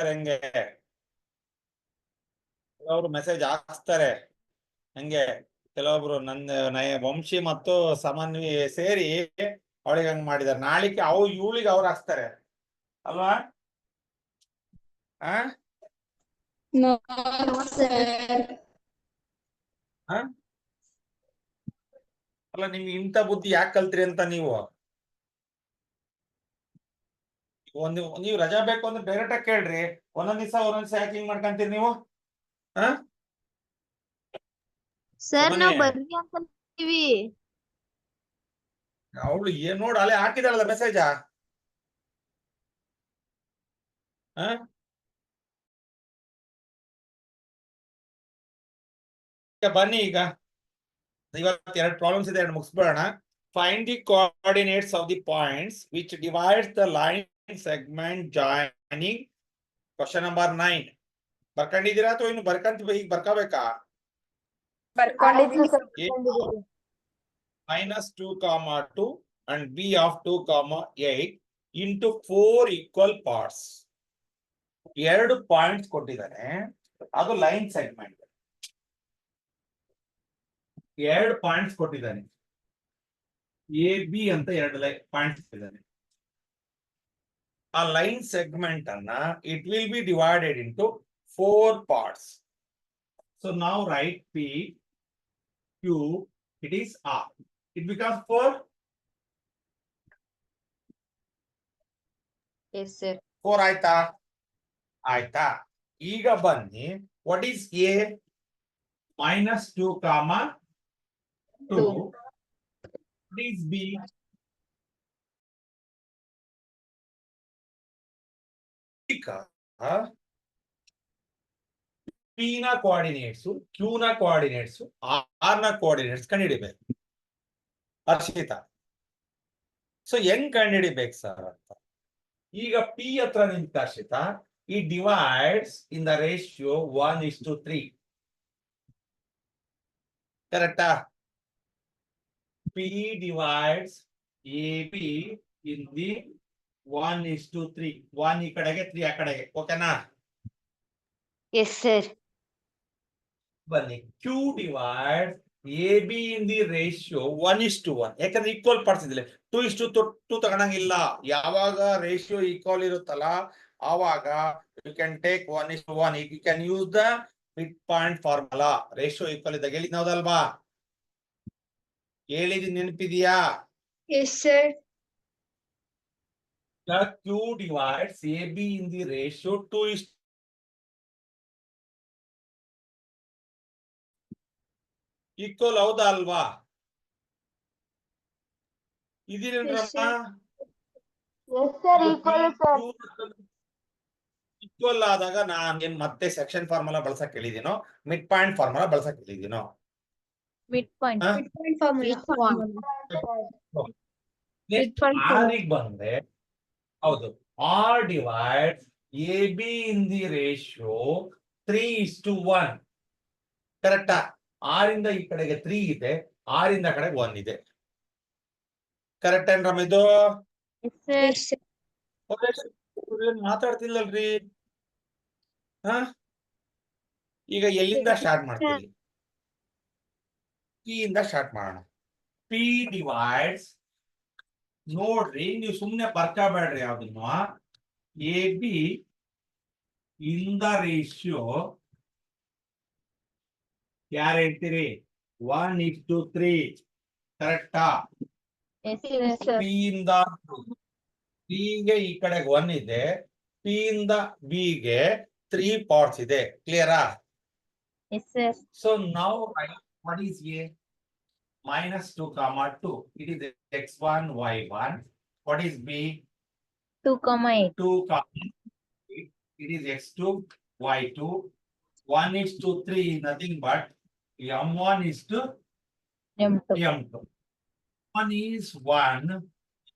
ಹೆಂಗೆ ಕೆಲವರು ಮೆಸೇಜ್ ಹಾಕ್ಸ್ತಾರೆ ಹಂಗೆ ಕೆಲವೊಬ್ರು ನನ್ನ ವಂಶಿ ಮತ್ತು ಸಮನ್ವಿ ಸೇರಿ ಅವಳಿಗೆ ಹಂಗ್ ಮಾಡಿದಾರೆ ನಾಳಿಕೆ ಇವಳಿಗೆ ಅವ್ರು ಹಾಕ್ಸ್ತಾರೆ ಅಲ್ವಾ ಅಲ್ಲ ನಿಮ್ಗೆ ಇಂಥ ಬುದ್ಧಿ ಯಾಕೆ ಕಲ್ತ್ರಿ ಅಂತ ನೀವು ನೀವು ರಜಾ ಬೇಕು ಅಂದ್ರೆ ಡೈರೆಕ್ಟ್ ಆಗಿ ಕೇಳ್ರಿ ಒಂದೊಂದ್ ದಿವಸ ಯಾಕೆ ಹಿಂಗ್ ಮಾಡ್ಕೊಂತೀರಿ ನೀವು ಸರ್ ನಾವ್ ಬರ್ರಿ ಅಂತೀವಿ ಅವಳು ಏನ್ ನೋಡು ಅಲ್ಲೇ ಹಾಕಿದಾಳಲ್ಲ ಮೆಸೇಜಾ ಬನ್ನಿ ಈಗ ಇವತ್ತು 2 ಪ್ರಾಬ್ಲಮ್ಸ್ ಇದೆ 2 ಮುಗಿಸ್ಬಿಡೋಣ find the coordinates of the points which divides the line segment joining question number 9 ಬರ್ಕೊಂಡಿದ್ದೀರಾ ಅಥವಾ ಇನ್ನು ಈಗ ಬರ್ಕೋಬೇಕಾ -2, 2 and b of 2, 8 into 4 equal parts 2 points ಕೊಟ್ಟಿದ್ದಾನೆ ಅದು ಲೈನ್ ಸೆಗ್ಮೆಂಟ್ 2 ಪಾಯಿಂಟ್ಸ್ ಕೊಟ್ಟಿದ್ದಾನೆ ಎ ಬಿ ಅಂತ 2 ಪಾಯಿಂಟ್ಸ್ ಕೊಟ್ಟಿದ್ದಾನೆ ಆ ಲೈನ್ ಸೆಗ್ಮೆಂಟ್ ಅನ್ನ it will be divided into 4 parts. So now write P, Q, it is R. It becomes 4. Yes, sir. 4 ಆಯ್ತಾ ಆಯ್ತಾ ಈಗ ಬನ್ನಿ what is A? -2, 2. What is B? P ನ ಕೋಆರ್ಡಿನೇಟ್ಸ್ Q ನ ಕೋಆರ್ಡಿನೇಟ್ಸ್ R ನ coordinates ಕಂಡುಹಿಡಿಬೇಕು Harshita so ಹೆಂಗ್ ಕಂಡುಹಿಡಿಬೇಕು ಸರ್ ಅಂತ ಈಗ P ಹತ್ರ ನಿಂತ ಹರ್ಷಿತಾ ಈ ಡಿವೈಡ್ಸ್ ಇನ್ ದ ರೇಷಿಯೋ 1:3 ಕರೆಕ್ಟಾ P divides AB in the 1:3 1 ಈ ಕಡೆಗೆ 3 ಆ ಕಡೆಗೆ ಓಕೆನಾ Yes, sir. ಬನ್ನಿ Q divides AB in the ratio 1:1 ಯಾಕಂದ್ರೆ ಈಕ್ವಲ್ ಪಾರ್ಟ್ಸ್ ಇದಿಲ್ಲ 2:2 ತಗೊಳಂಗಿಲ್ಲ ಯಾವಾಗ ರೇಷಿಯೋ ಈಕ್ವಲ್ ಇರುತ್ತಲ್ಲ ಆವಾಗ you can take 1:1 you can use the midpoint formula ratio equal ಇದ್ದಾಗ ಹೇಳಿದ್ ಹೌದಲ್ವಾ ಹೇಳಿದ್ ನೆನಪಿದೆಯಾ Yes, sir. Q divides AB in the ratio 2:1 equal ಹೌದಾ ಅಲ್ವಾ ಇದೀರೇನ್ರಮ್ಮ ಈಕ್ವಲ್ ಆದಾಗ ನಾನು ಮತ್ತೆ ಸೆಕ್ಷನ್ ಫಾರ್ಮುಲಾ ಬಳಸಕ್ ಹೇಳಿದೀನೋ ಮಿಡ್ ಪಾಯಿಂಟ್ ಫಾರ್ಮುಲಾ ಬಳಸಕ್ ಹೇಳಿದೀನೋ Mid point. ಬಂದ್ರೆ ಹೌದು R divides AB in the ratio 3:1 ಕರೆಕ್ಟಾ R ಇಂದ ಈ ಕಡೆಗೆ 3 ಇದೆ R ಇಂದ ಕಡೆಗೆ 1 ಇದೆ ಕರೆಕ್ಟ್ ಏನ್ರಮ್ಮ ಇದು ಮಾತಾಡ್ತಿಲ್ಲಲ್ರಿ ಈಗ ಎಲ್ಲಿಂದ ಸ್ಟಾರ್ಟ್ ಮಾಡ್ತೀವಿ P ಇಂದ ಸ್ಟಾರ್ಟ್ ಮಾಡೋಣ P divides ನೋಡ್ರಿ ನೀವು ಸುಮ್ನೆ ಬರ್ಕೋಬೇಡ್ರಿ ಯಾವ್ದನ್ನು A B in the ratio ಯಾರು ಹೇಳ್ತೀರಿ 1:3 ಕರೆಕ್ಟಾ ಪಿ ಇಂದ ಪಿ ಗೆ ಈ ಕಡೆಗೆ 1 ಇದೆ ಪಿ ಇಂದ ಬಿ ಗೆ 3 ಪಾರ್ಟ್ಸ್ ಇದೆ ಕ್ಲಿಯರಾ so now what is A? -2, 2. It is x1, y1. What is B? 2,8. 2, 8. It is x2, y2. 1:3 is nothing but m1 is to m2. 1 is 1,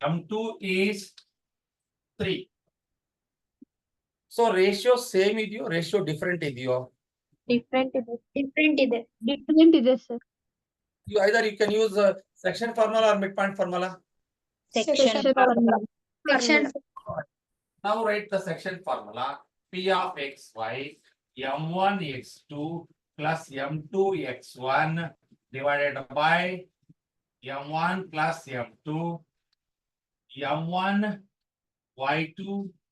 m2 is 3. So ratio same ಇದೆಯೋ ratio different ಇದೆಯೋ Different ಇದೆ sir. Either you can use section formula or midpoint formula. Section formula. Now write the section formula. P of xy m1 x2 plus m2 x1 divided by m1 plus m2 m1 y2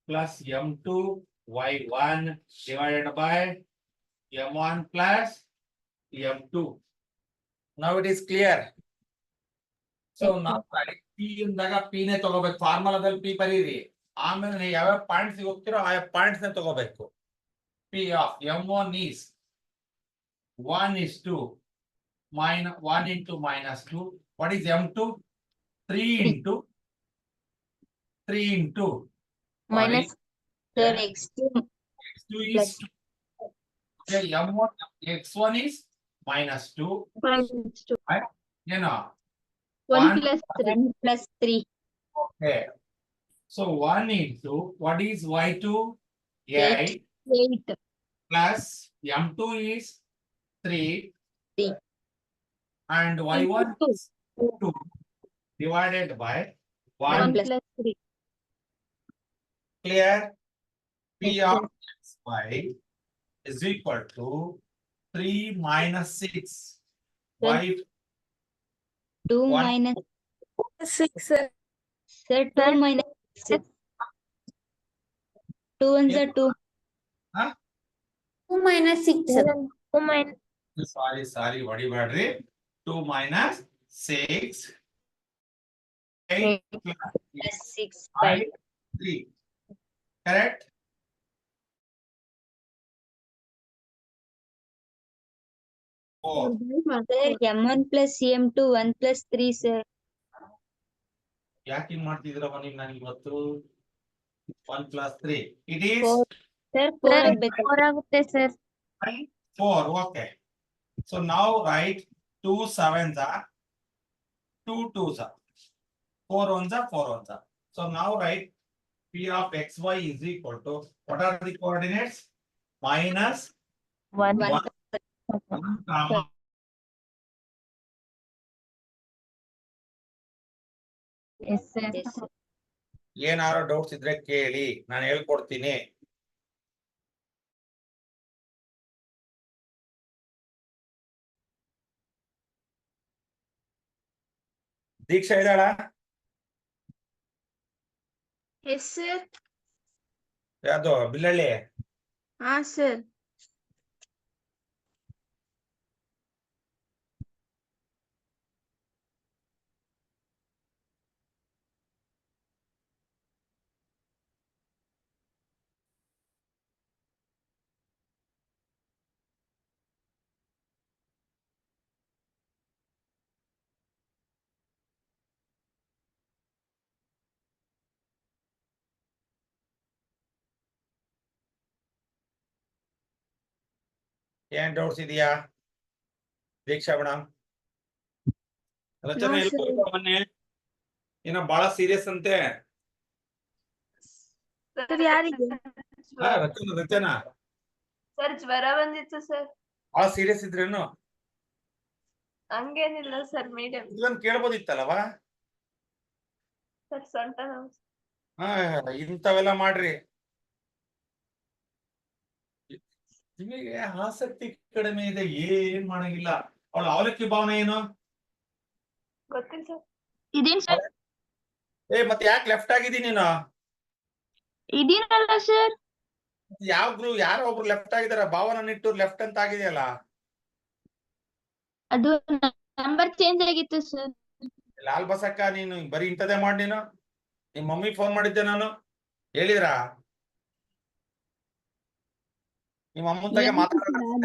plus m2 y1 divided by m1 plus m2. Now it is clear. So Yes, now P ಇಂದಾಗ P ನೇ ತಗೋಬೇಕು, ಫಾರ್ಮುಲಾದಲ್ಲಿ P ಬರೀರಿ, ಆಮೇಲೆ ನೀವು ಯಾವ points ಹೋಗ್ತಿರೋ ಆ points ನೇ ತಗೋಬೇಕು. P of m1 is 1 is 2 minus 1 into minus 2. What is m2? 3 into 3 into minus sir x2 x2 is 2. Okay, m1 x1 is minus 2. minus 2 Right? You know. 1 plus 3 1 plus 3 Okay. So 1 into what is y2? 8 8 plus m2 is 3 3 and y1 is 2 divided by 1 1. plus 3 Clear? P Yes, of xy is equal to 3 minus 6. Sir. Y 2 One. minus 6 sir 2 minus 6 2 ones are 2 Huh? 2 minus 6 sir 2 minus Sorry, what do you got? 2 minus 6. 8 plus 6 by by 3. Correct? Oh, sir m1 plus m2 1 plus 3 sir ಯಾಕೆ ಹಿಂಗ್ ಮಾಡ್ತಿದ್ದೀರಪ್ಪ ನೀವು, ನನಗೆ ಗೊತ್ತು. 1 plus 3. It is Four. sir 4 ಆಗಬೇಕು 4 ಆಗುತ್ತೆ sir 4. Okay. So now write 2 sevens are 2 twos are 4 ones are 4 ones are. So now write P of xy is equal to, what are the coordinates? Minus 1 1, comma yes sir ಏನಾರೋ doubts ಇದ್ರೆ ಕೇಳಿ, ನಾನು ಹೇಳ್ಕೊಡ್ತೀನಿ. ದೀಕ್ಷಾ ಇದ್ದಾಳ? yes sir ಯಾವ್ದು ಬಿಲ್ಲಳ್ಳಿ? ಹಾ sir ಏನ್ doubts ಇದೆಯಾ ದೀಕ್ಷಾ madam? ರಚನೆ ಮೊನ್ನೆ ಏನೋ ಬಹಳ ಸೀರಿಯಸ್ ಅಂತೆ. ಸರ್ ಯಾರಿಗೆ ರಚನಾ ಸರ್ ಜ್ವರ ಬಂದಿತ್ತು ಸರ್ ಬಹಳ ಸೀರಿಯಸ್ ಇದ್ರೇನು? ಹಂಗೇನಿಲ್ಲ ಸರ್ ಮೀಡಿಯಂ ಇದನ್ನ ಕೇಳ್ಬೋದಿತ್ತಲ್ಲವಾ? ಸರ್ ಸೊಂಟ ನೋವು ಇಂಥವೆಲ್ಲ ಮಾಡ್ರಿ. ನಿಮಗೆ ಆಸಕ್ತಿ ಕಡಿಮೆ ಇದೆ, ಏನ್ ಮಾಡಂಗಿಲ್ಲ. ಅವಳ ಅವಲಕ್ಕಿ ಭಾವನೆ ಏನು? ಗೊತ್ತಿಲ್ಲ ಸರ್ ಇದೇನ್ ಸರ್ ಮತ್ತೆ ಯಾಕೆ ಲೆಫ್ಟ್ ಆಗಿದ್ದೀನಿ ನೀನು? ಇದೇನಲ್ಲ ಸರ್ ಯಾರೋ ಒಬ್ರು ಲೆಫ್ಟ್ ಆಗಿದಾರ, ಭಾವನ ನಿಟ್ಟು ಲೆಫ್ಟ್ ಅಂತ ಆಗಿದೆಯಲ್ಲ. ಅದು ನಂಬರ್ ಚೇಂಜ್ ಆಗಿತ್ತು ಸರ್ ಲಾಲ್ ಬಸಕ್ಕ, ನೀನು ಬರೀ ಇಂಥದೇ ಮಾಡಿ. ನೀನು ನಿಮ್ ಮಮ್ಮಿ ಫೋನ್ ಮಾಡಿದ್ದೆ, ನಾನು ಹೇಳಿದ್ರಾ? ನಿಮ್ಮ ಅಮ್ಮನ ತಾಗೆ ಮಾತಾಡೋಣ.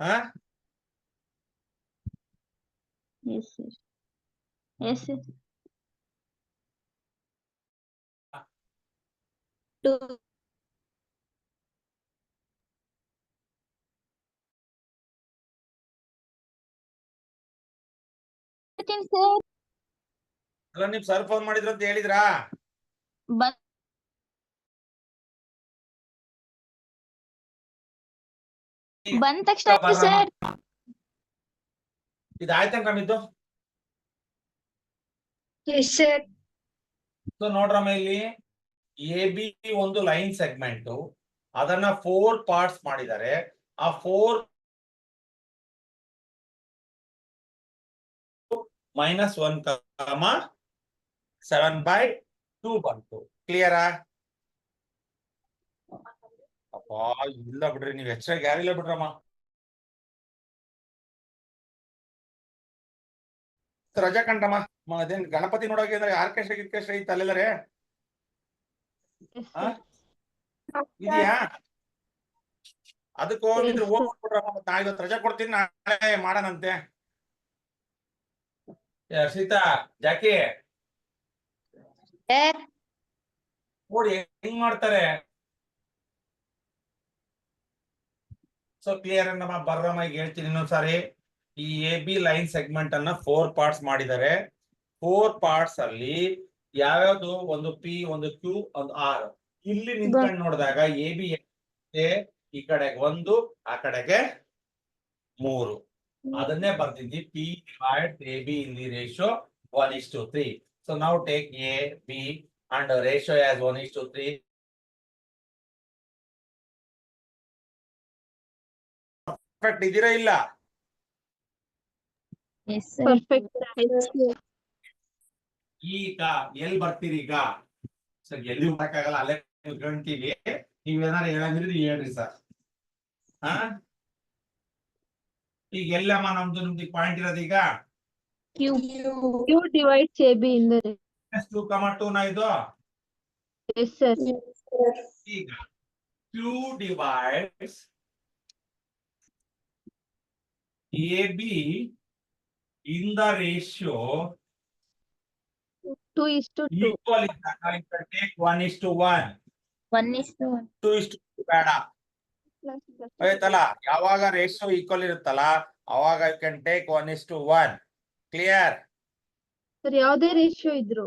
ಹಾ yes sir yes sir 2 sir ಅಲ್ಲ, ನಿಮ್ ಸರ್ ಫೋನ್ ಮಾಡಿದ್ರು ಅಂತ ಹೇಳಿದ್ರಾ? ಬಂದ ತಕ್ಷಣ ಸರ್ ಇದಾಯ್ತ ಕಮ್ಮಿದ್ದು. yes sir ಸೊ ನೋಡ್ರಮ್ಮ, ಇಲ್ಲಿ ಎ ಬಿ ಒಂದು ಲೈನ್ ಸೆಗ್ಮೆಂಟ್, ಅದನ್ನ 4 ಪಾರ್ಟ್ಸ್ ಮಾಡಿದ್ದಾರೆ. ಆ 4 -1, 7/2 ಬಂತು. ಕ್ಲಿಯರಾ? ಅಪ್ಪ ಇಲ್ಲ ಬಿಡ್ರಿ, ನೀವು ಹೆಚ್ಚಾಗಿ ಯಾರಿಲ್ಲ ಬಿಡ್ರಮ್ಮ. ರಜಾ ಕಂಡಮ್ಮ. ಅದೇನ್ ಗಣಪತಿ ನೋಡೋಕೆ ಅಂದ್ರೆ ಆರ್ಕೆಸ್ಟ್ರಾ ಗಿರ್ಕೆಸ್ಟ್ರಾ ಇತ್ತು ಅಲ್ಲೆಲ್ಲರೇ ಇದೆಯಾ? ಅದಕ್ಕೆ ಹೋಗಿದ್ರೆ ಹೋಗ್ಬಿಟ್ರಮ್ಮ. ಮತ್ತೆ ನಾ ಇವತ್ತು ರಜಾ ಕೊಡ್ತೀನಿ, ನಾಳೆ ಮಾಡೋಣಂತೆ. ಸೀತಾ, ಜಾಕಿ ನೋಡಿ ಹೆಂಗ್ ಮಾಡ್ತಾರೆ. ಸೊ ಕ್ಲಿಯರ್ ನಮ್ಮ ಬರ್ರಮ್ಮ. ಈಗ ಹೇಳ್ತೀನಿ ಇನ್ನೊಂದ್ಸಾರಿ. ಈ ಎ ಬಿ ಲೈನ್ ಸೆಗ್ಮೆಂಟ್ ಅನ್ನ 4 ಪಾರ್ಟ್ಸ್ ಮಾಡಿದ್ದಾರೆ. 4 ಪಾರ್ಟ್ಸ್ ಅಲ್ಲಿ ಯಾವ್ಯಾವ್ದು, ಒಂದು ಪಿ, ಒಂದು ಕ್ಯೂ, ಒಂದು ಆರ್. ಇಲ್ಲಿ ನಿಂತ್ಕೊಂಡು ನೋಡಿದಾಗ ಎ ಬಿ ಈ ಕಡೆಗೆ 1, ಆ ಕಡೆಗೆ 3. ಅದನ್ನೇ ಬರ್ತಿದ್ವಿ. P divide A B in the ratio 1:3. So ನಾವು take A B and ratio as 1:3. Perfect ಇದೀರಾ ಇಲ್ಲ? ಈಗ ಎಲ್ಲಿ ಬರ್ತೀರಿ? ಈಗ ಸರ್ ಎಲ್ಲಿ ಮಾಡಕ್ಕಾಗಲ್ಲ, ಅಲ್ಲೇ ಕುತ್ಕೊಂತೀವಿ. ನೀವೇನಾರು ಹೇಳಂಗಿದ್ರೆ ಹೇಳ್ರಿ ಸರ್. ಹಾ, ಈಗ ಎಲ್ಲಮ್ಮ ನಮ್ದು ಪಾಯಿಂಟ್ ಇರೋದು ಈಗ Q divides AB in the 2, 2 ಇದು. yes sir. ಈಗ Q divides AB in the ratio 2:2. equal ಇದ್ದಾಗ you can take 1:1. 1:1. 2:2 ಬೇಡ ಆಯ್ತಲ್ಲ. ಯಾವಾಗ ರೇಷಿಯೋ ಈಕ್ವಲ್ ಇರುತ್ತಲ್ಲ ಅವಾಗ you can take 1:1. Clear? Sir ಯಾವುದೇ ರೇಷಿಯೋ ಇದ್ರು,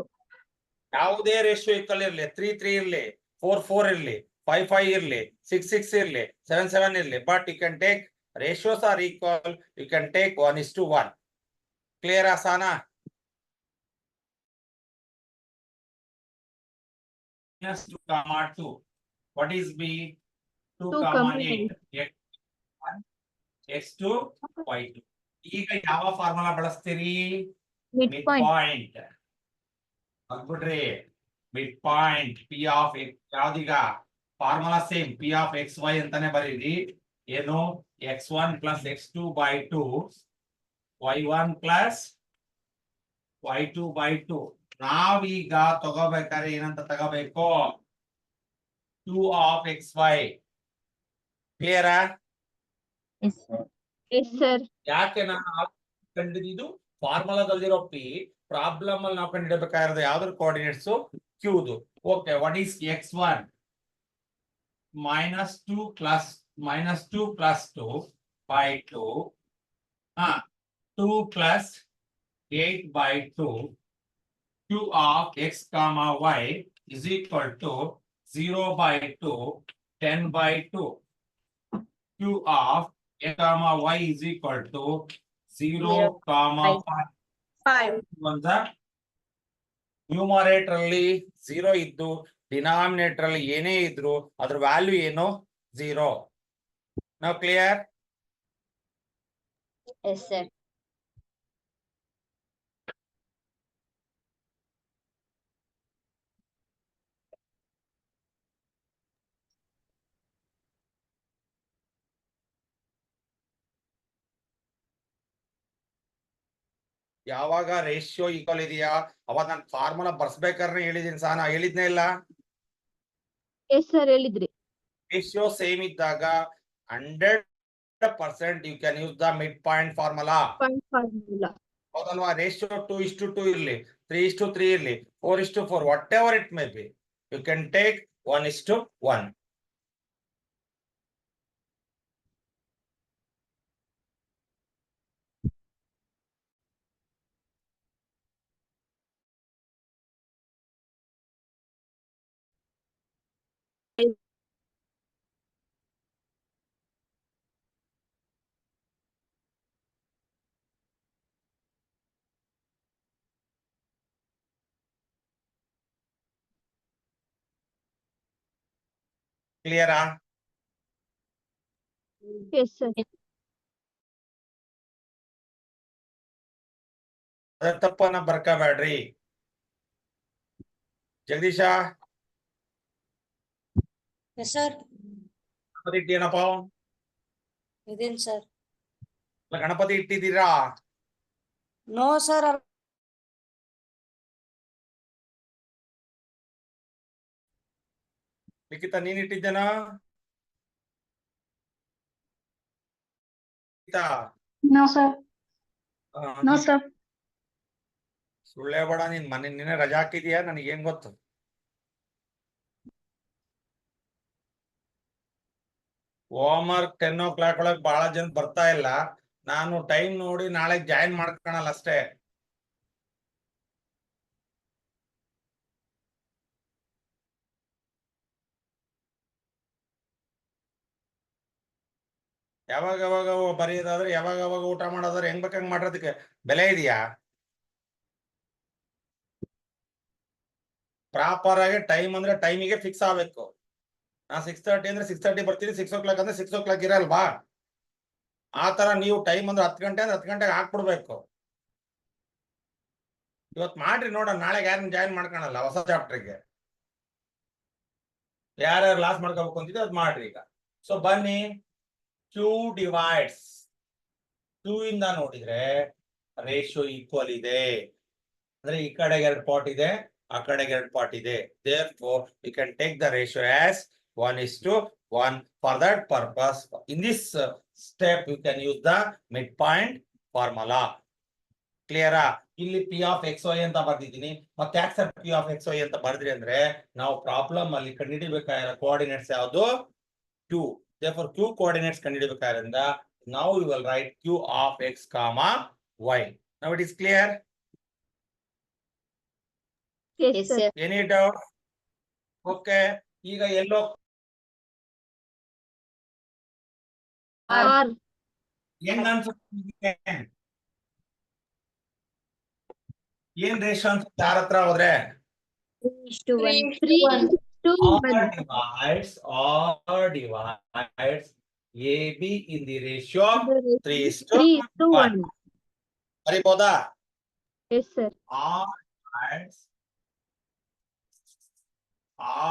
ಯಾವುದೇ ರೇಷಿಯೋ ಈಕ್ವಲ್ ಇರ್ಲಿ, 3:3 ಇರ್ಲಿ, 4:4 ಇರ್ಲಿ, 5:5 ಇರ್ಲಿ, 6:6 ಇರ್ಲಿ, 7:7 ಇರ್ಲಿ, but you can take ratios are equal, you can take 1:1. Clear Asana? Yes, 2, 2. What is B? 2, 8. X2, Y2. ಈಗ ಯಾವ ಫಾರ್ಮುಲಾ ಬಳಸ್ತೀರಿ? Midpoint. ಆಗ್ಬಿಡ್ರಿ. Midpoint P of X. ಯಾವ್ದೀಗ formula same, P of X Y ಅಂತಾನೆ ಬರೀರಿ. ಏನು? x1 plus x2 by 2, y1 plus y2 by 2. ನಾವೀಗ ತಗೋಬೇಕಾದ್ರೆ ಏನಂತ ತಗೋಬೇಕು? 2 of xy. ಕ್ಲಿಯರಾ? yes sir. ಯಾಕೆ ನಾನು ಕಂಡಿದ್ದು? ಫಾರ್ಮುಲಾದಲ್ಲಿರೋ ಪಿ, ಪ್ರಾಬ್ಲಮ್ ಅಲ್ಲಿ ನಾವು ಕಂಡಿಡಬೇಕಾಗಿರೋದು ಯಾವ್ದ್ರ ಕೋಆರ್ಡಿನೇಟ್ಸ್? ಕ್ಯೂದು. Okay, what is x1? -2 plus 2 by 2. 2 plus 8 by 2. Q of x comma y is equal to 0 by 2, 10 by 2. Q of x comma y is equal to 0, 5. ಒಂದು numerator ಅಲ್ಲಿ 0 ಇದ್ದು, ಡಿನಾಮಿನೇಟರ್ ಅಲ್ಲಿ ಏನೇ ಇದ್ರು ಅದ್ರ ವ್ಯಾಲ್ಯೂ ಏನು? 0. Now clear? Yes sir. ಯಾವಾಗ ratio equal ಇದೆಯಾ ಅವಾಗ ನಾನು ಫಾರ್ಮುಲಾ ಬರ್ಸ್ಬೇಕಾದ್ರೆ ಹೇಳಿದೀನಿ ಸಹ, ನಾ ಹೇಳಿದ್ನೇ ಇಲ್ಲ? yes sir ಹೇಳಿದ್ರಿ. ರೇಷಿಯೋ ಸೇಮ್ ಇದ್ದಾಗ 100% you can use the midpoint formula. ಹೌದಲ್ವಾ? ರೇಷಿಯೋ 2:2 ಇರ್ಲಿ, 3:3 ಇರ್ಲಿ, 4:4, whatever it may be, you can take 1:1. Clear? Yes, sir. ಅದ ತಪ್ಪನ್ನ ಬರ್ಕೋಬೇಡ್ರಿ. Jagadish Yes, sir. Ganapati ಇಟ್ಟೇನಪ್ಪ? Within, sir. Ganapati ಇಟ್ಟಿದ್ದೀರಾ? No, sir. ಲಿಖಿತ ನೀನ್ ಇಟ್ಟಿದ್ದೇನಾ? No, sir. No, sir. ಸುಳ್ಳೆ ಬೇಡ, ನೀನ್ ಮನೆ ನಿನ್ನೆ ರಜಾ ಹಾಕಿದ್ಯಾ? ನನಗೆ ಏನ್ ಗೊತ್ತು? ಹೋಮ್ವರ್ಕ್ 10 o'clock ಒಳಗೆ ಬಹಳ ಜನ ಬರ್ತಾ ಇಲ್ಲ. ನಾನು ಟೈಮ್ ನೋಡಿ ನಾಳೆ ಜಾಯಿನ್ ಮಾಡ್ಕೊಳಲ್ಲ ಅಷ್ಟೇ. ಯಾವಾಗ ಬರೆಯೋದಾದ್ರೆ ಯಾವಾಗ ಊಟ ಮಾಡೋದಾದ್ರೆ ಹೆಂಗ್ ಬೇಕಂಗ್ ಮಾಡೋದಕ್ಕೆ ಬೆಲೆ ಇದೆಯಾ? ಪ್ರಾಪರ್ ಆಗಿ ಟೈಮ್ ಅಂದ್ರೆ ಟೈಮಿಗೆ ಫಿಕ್ಸ್ ಆಗ್ಬೇಕು. ನಾ 6:30 ಅಂದ್ರೆ 6:30 ಬರ್ತೀನಿ, 6 o'clock ಅಂದ್ರೆ 6 o'clock ಇರಲ್ವಾ? ಆ ತರ ನೀವು ಟೈಮ್ ಅಂದ್ರೆ 10 ಗಂಟೆ ಅಂದ್ರೆ 10 ಗಂಟೆಗೆ ಹಾಕ್ಬಿಡ್ಬೇಕು. ಇವತ್ತು ಮಾಡ್ರಿ, ನೋಡೋಣ ನಾಳೆಗೆ ಯಾರನ್ನ ಜಾಯಿನ್ ಮಾಡ್ಕೊಳಲ್ಲ ಹೊಸ ಚಾಪ್ಟರ್ಗೆ. ಯಾರ್ಯಾರು ಲಾಸ್ ಮಾಡ್ಕೋಬೇಕು ಅಂತಿದ್ರೆ ಅದ್ ಮಾಡ್ರಿ ಈಗ. ಸೊ ಬನ್ನಿ, Q ಡಿವೈಡ್ಸ್ 2 ಇಂದ ನೋಡಿದ್ರೆ ರೇಷಿಯೋ ಈಕ್ವಲ್ ಇದೆ. ಅಂದ್ರೆ ಈ ಕಡೆಗೆ 2 ಪಾರ್ಟ್ ಇದೆ, ಆ ಕಡೆಗೆ 2 ಪಾರ್ಟ್ ಇದೆ. Therefore, we can take the ratio as 1:1. For that purpose, in this step, you can use the midpoint formula. Clear? ಇಲ್ಲಿ P of XY ಅಂತ ಬರ್ದಿದ್ದೀನಿ. ಮತ್ತೆ ಯಾಕೆ ಸರ್ P of XY ಅಂತ ಬರ್ದ್ರಿ ಅಂದ್ರೆ, ನಾವು ಪ್ರಾಬ್ಲಮ್ ಅಲ್ಲಿ ಕಂಡುಹಿಡಿಬೇಕಾಗಿರೋ ಕೋಆರ್ಡಿನೇಟ್ಸ್ ಯಾವುದು? Q. Therefore, Q coordinates ಕಂಡುಹಿಡಿಬೇಕಾದ್ರಿಂದ now you will write Q of X, Y. Now it is clear? Yes, sir. Any doubt? Okay. ಈಗ ಎಲ್ಲೋ R. ಹೆಂಗ್ ಅನ್ಸುತ್ತೆ? ಏನ್ ರೇಷಿಯೋ ಅನ್ಸುತ್ತೆ ಯಾರ ಹತ್ರ ಹೋದ್ರೆ? 3:1. R divides AB in the ratio 3:1. ಬರಿಬೋದಾ? Yes, sir.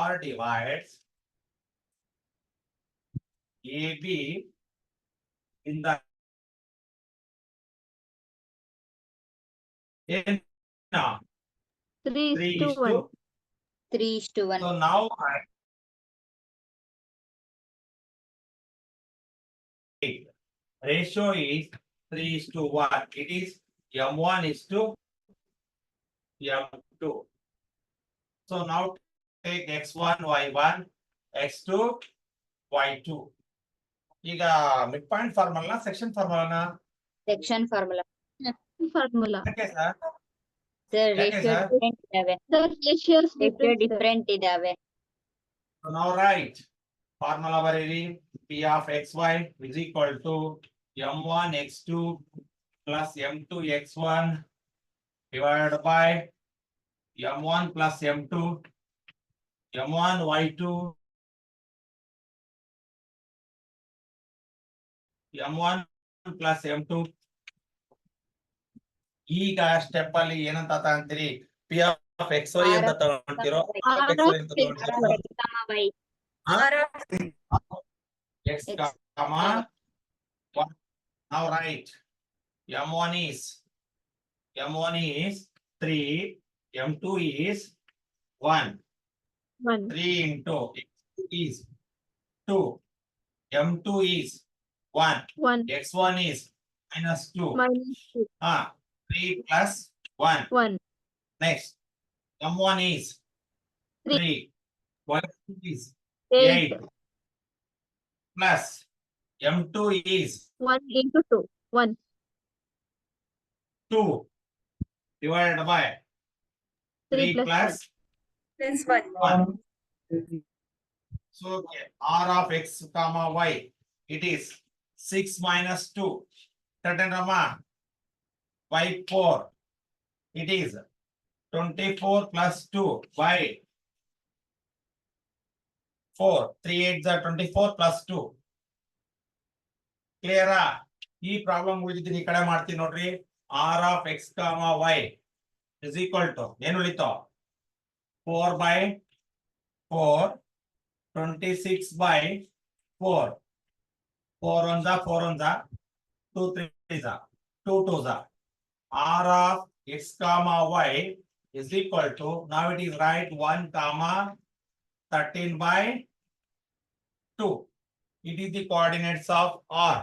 R divides AB in the 3:1. 3:1. So now ratio is 3:1. It is M1 is to M2. So now take X1, Y1, X2, Y2. ಈಗ midpoint formula section ಫಾರ್ಮುಲಾನ? Section formula. Formula. ಯಾಕೆ sir? Sir, ಯಾಕೆ ratio sir? different ಇದಾವೆ. Sir, ratios Ratio different, sir. different ಇದಾವೆ. So now write formula ಬರೀರಿ. P of XY is equal to M1 X2 plus M2 X1 divided by M1 plus M2 M1 Y2 M1 plus M2. ಈಗ step ಅಲ್ಲಿ ಏನಂತ ತಗೊಂತೀರಿ? P of XY ಅಂತ ತಗೊಂತೀರೋ? R of XY ಅಂತ X, ತಗೊಂತೀರೋ? Y. X comma one. Now write M1 is 3, M2 is 1. 1. 3 into X2 is 2, M2 is 1, 1. X1 is -2. -2. 3 plus 1. 1. Next, M1 is 3. 3, Y2 is 8. 8 plus M2 is 1 into 2. 1. 2 divided by 3 3 plus 1. So okay, R of X comma Y, it is 6 minus 2. Certain Rama, by 4. It is 24 plus 2 by 4. 3 8s are 24 plus 2. ಕ್ಲಿಯರಾ? ಈ problem ಉಳಿದಿದ್ದೀನಿ ಈ ಕಡೆ ಮಾಡ್ತೀನಿ ನೋಡ್ರಿ. R of x, y is equal to ಏನು ಉಳಿತು? 4 by 4, 26 by 4. 4 ones are 4 ones are 2 3s are 2 2s are. R of x, y is equal to, now it is right, 1 comma 13 by 2. It is the coordinates of R.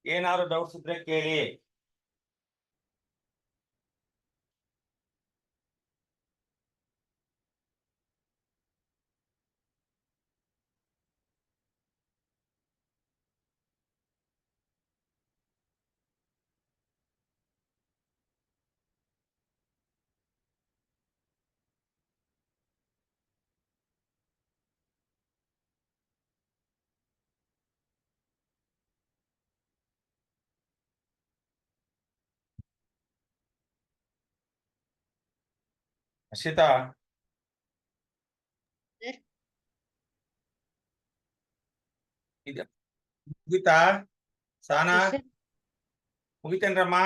ಏನಾದ್ರು doubts ಇದ್ರೆ ಕೇಳಿ. Ashwitha, Sir. ಇದು ಮುಗಿತಾ? Sana Yes, sir. ಮುಗಿತೇನ್ರಮ್ಮ?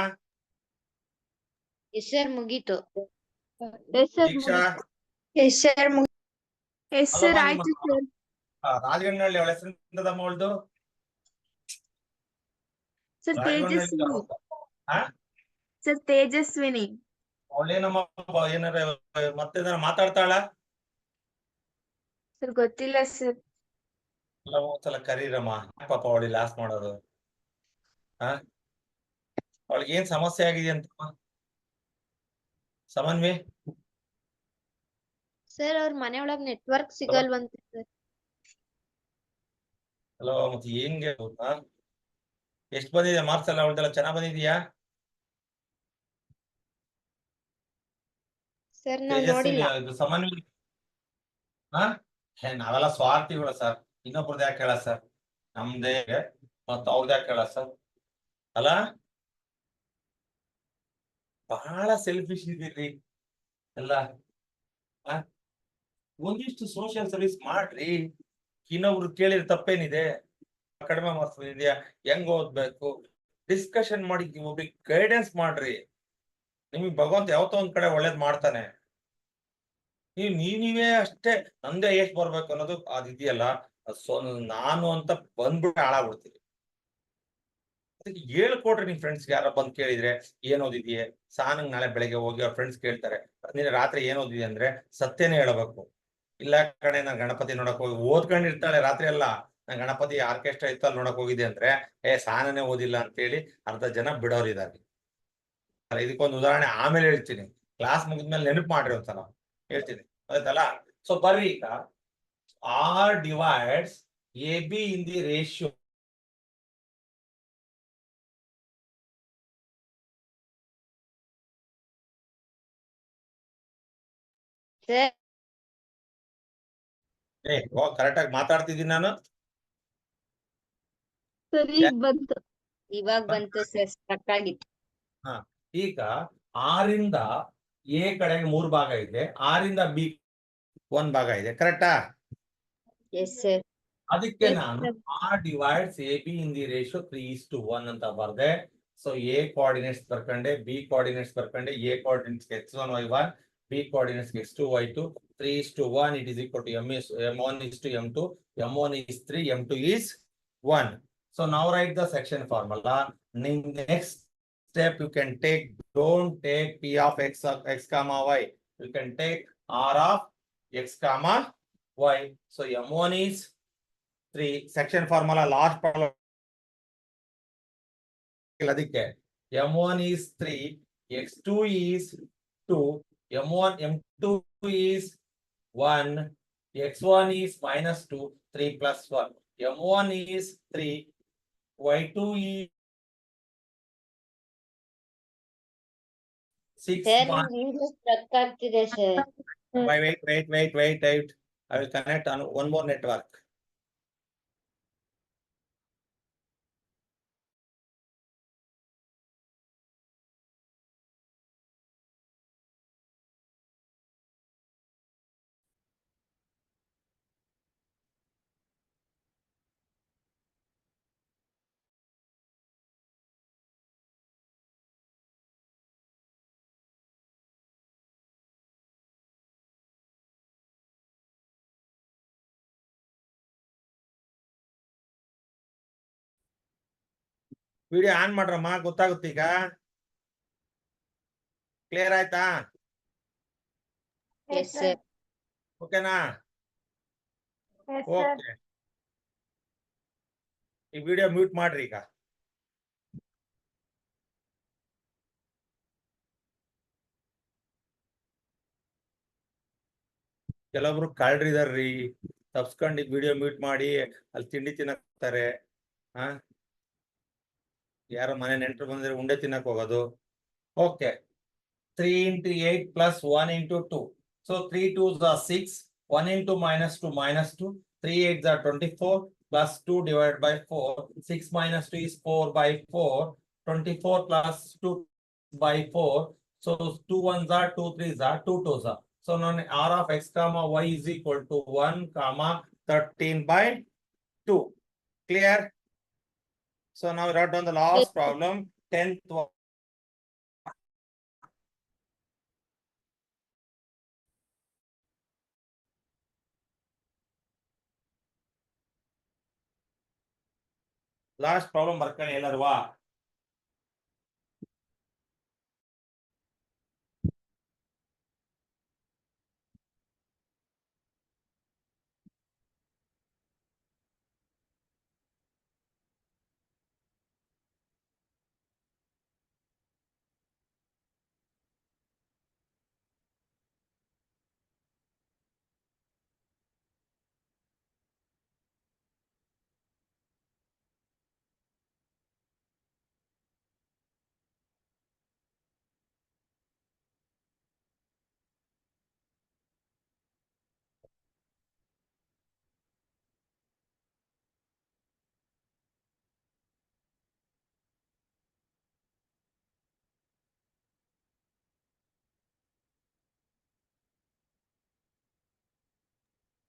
Yes, sir, ಮುಗೀತು. Yes, sir. ದೀಕ್ಷಾ, Yes, sir. Yes, sir. ಅಲ್ಲಮ್ಮ ಆಯ್ತು ನಿಮ್ಮ sir. ರಾಜಗಣ್ಣಹಳ್ಳಿ ಅವಳ ಹೆಸರಿಂದಮ್ಮ ಅವಳ್ದು? Sir, ರಾಜಗಣ್ಣಹಳ್ಳಿ ತೇಜಸ್ವಿನಿ. ಹಾ? Sir, ತೇಜಸ್ವಿನಿ. ಅವಳೇನಮ್ಮ ಏನಾರ ಮತ್ತೆ ಮಾತಾಡ್ತಾಳ? Sir, ಗೊತ್ತಿಲ್ಲ sir. ಎಲ್ಲ ಒಂದ್ಸಲ ಕರೀರಮ್ಮ, ಪಾಪ ಅವಳಿ ಲಾಸ್ ಮಾಡೋದು. ಹಾ, ಅವಳಿಗೆ ಏನ್ ಸಮಸ್ಯೆ ಆಗಿದೆ ಅಂತ ಸಮನ್ವಿ? ಸರ್ ಅವ್ರ ಮನೆ ಒಳಗ್ ನೆಟ್ವರ್ಕ್ ಸಿಗಲ್ವಂತೆ ಸರ್. ಅಲೋ, ಮತ್ತೆ ಹೆಂಗೆ? ಎಷ್ಟು ಬಂದಿದೆ ಮಾರ್ಕ್ಸ್ ಎಲ್ಲ? ಅವಳದೆಲ್ಲ ಚೆನ್ನಾಗ್ ಬಂದಿದ್ಯಾ? ಸರ್ ನಾವ್ ತೇಜಸ್ವಿ, ನೋಡಿಲ್ಲ. ಇದು ಸಮನ್ವಿ. ಹಾ, ನಾವೆಲ್ಲ ಸ್ವಾರ್ಥಿಗಳು ಸರ್. ಇನ್ನೊಬ್ರದ್ದು ಯಾಕೆ ಹೇಳ ಸರ್? ನಮ್ದೇ ಮತ್ತ ಅವ್ರದ್ದು ಯಾಕೆ ಹೇಳ ಸರ್? ಅಲ್ಲ, ಬಹಳ ಸೆಲ್ಫಿಶ್ ಇದೀರಿ ಎಲ್ಲ. ಒಂದಿಷ್ಟು ಸೋಷಿಯಲ್ ಸರ್ವಿಸ್ ಮಾಡ್ರಿ. ಇನ್ನೊಬ್ರು ಕೇಳಿದ್ರೆ ತಪ್ಪೇನಿದೆ? ಕಡಿಮೆ ಮಾರ್ಕ್ಸ್ ಬಂದಿದ್ಯಾ, ಹೆಂಗ್ ಓದ್ಬೇಕು ಡಿಸ್ಕಷನ್ ಮಾಡಿ, ಒಬ್ರಿಗೆ ಗೈಡೆನ್ಸ್ ಮಾಡ್ರಿ. ನಿಮಗ್ ಭಗವಂತ ಯಾವತ್ತೋ ಒಂದ್ ಕಡೆ ಒಳ್ಳೇದ್ ಮಾಡ್ತಾನೆ. ನೀವೇ ಅಷ್ಟೇ ನಂದೇ ಎಷ್ಟು ಬರ್ಬೇಕು ಅನ್ನೋದು ಅದಿದೆಯಲ್ಲ, ನಾನು ಅಂತ ಬಂದ್ಬಿಟ್ಟು ಹಾಳಾಗ್ಬಿಡ್ತೀವಿ. ಅದಕ್ಕೆ ಹೇಳ್ಕೊಡ್ರಿ ನಿಮ್ ಫ್ರೆಂಡ್ಸ್ಗೆ. ಯಾರೋ ಬಂದ್ ಕೇಳಿದ್ರೆ ಏನ್ ಓದಿದ್ಯೆ? ಸಾನಂಗ್ ನಾಳೆ ಬೆಳಗ್ಗೆ ಹೋಗಿ ಅವ್ರ ಫ್ರೆಂಡ್ಸ್ ಕೇಳ್ತಾರೆ, ನೀನು ರಾತ್ರಿ ಏನ್ ಓದಿದ್ಯೆ ಅಂದ್ರೆ ಸತ್ಯನೇ ಹೇಳ್ಬೇಕು. ಇಲ್ಲ ಕಣೆ, ನಾನ್ ಗಣಪತಿ ನೋಡಕ್ ಹೋಗಿ ಓದ್ಕೊಂಡಿರ್ತಾಳೆ ರಾತ್ರಿ ಎಲ್ಲ, ನಾನ್ ಗಣಪತಿ ಆರ್ಕೆಸ್ಟ್ರಾ ಇತ್ತಲ್ಲಿ ನೋಡಕ್ ಹೋಗಿದ್ದೆ ಅಂದ್ರೆ ಸಾನನೇ ಓದಿಲ್ಲ ಅಂತೇಳಿ ಅರ್ಧ ಜನ ಬಿಡೋರಿದ್ದಾರೆ. ಇದಕ್ಕೊಂದು ಉದಾಹರಣೆ ಆಮೇಲೆ ಹೇಳ್ತೀನಿ, ಕ್ಲಾಸ್ ಮುಗಿದ್ಮೇಲೆ ನೆನಪು ಮಾಡ್ರಿ ಒಂದ್ಸಲ ಹೇಳ್ತೀನಿ, ಆಯ್ತಲ್ಲ? ಸೊ ಬರ್ರಿ, ಈಗ R divides AB in the ratio sir correct ಆಗಿ ಮಾತಾಡ್ತಿದ್ದೀನಿ ನಾನು. ಸರ್ ಈಗ ಬಂತು. ಇವಾಗ ಬಂತು ಸರ್, ಸ್ಟ್ರಕ್ ಆಗಿತ್ತು. ಹಾ, ಈಗ ಆರಿಂದ ಎ ಕಡೆಗೆ 3 ಭಾಗ ಇದೆ, ಆರಿಂದ ಬಿ 1 ಭಾಗ ಇದೆ, ಕರೆಕ್ಟಾ? Yes sir. ಅದಕ್ಕೆ ನಾನು R divides AB in the ratio 3:1 ಅಂತ ಬರ್ದೆ. ಸೊ ಎ ಕೋಆರ್ಡಿನೇಟ್ಸ್ ಬರ್ಕೊಂಡೆ, ಬಿ ಕೋಆರ್ಡಿನೇಟ್ಸ್ ಬರ್ಕೊಂಡೆ. A coordinates x1 y1, b coordinates x2 y2, 3:1. It is equal to m1 is to m2, m1 is 3, m2 is 1. So now write the section formula. Next step you can take, don't take p of x comma y, you can take r of x comma y. So m1 is 3. Section formula last problem. ಅದಕ್ಕೆ m1 is 3, x2 is 2, m1 m2 is 1, x1 is minus 2, 3 plus 1, m1 is 3, y2 is 6 sir minus. ನಿಮ್ಗೆ struck ಆಗ್ತಿದೆ sir. Wait. I will connect on one more network. Video on ಮಾಡ್ರಮ್ಮ, ಗೊತ್ತಾಗುತ್ತೆ ಈಗ. Clear ಆಯ್ತಾ? Yes sir. ಓಕೆನಾ? Okay, ಈ video mute ಮಾಡ್ರಿ ಈಗ. ಕೆಲವೊಬ್ರು ಕಳ್ರಿದಾರ್ರಿ, ತಪ್ಸ್ಕೊಂಡು ವಿಡಿಯೋ ಮ್ಯೂಟ್ ಮಾಡಿ ಅಲ್ಲಿ ತಿಂಡಿ ತಿನ್ನಕ್ತಾರೆ. ಯಾರೋ ಮನೆ ನೆಂಟರು ಬಂದ್ರೆ ಉಂಡೆ ತಿನ್ನಕ್ ಹೋಗೋದು. Okay, 3 into 8 plus 1 into 2. So 3 2s are 6, 1 into minus 2 minus 2, 3 8s are 24 plus 2 divided by 4, 6 minus 2 is 4 by 4, 24 plus 2 by 4. So 2 1s are 2 3s are 2 2s are. So now r of x comma y is equal to 1 comma 13 by 2. Clear? So now we write down the last problem, 10th one. Last problem ಬರ್ಕೊಳ್ಳಿ ಎಲ್ಲರೂ.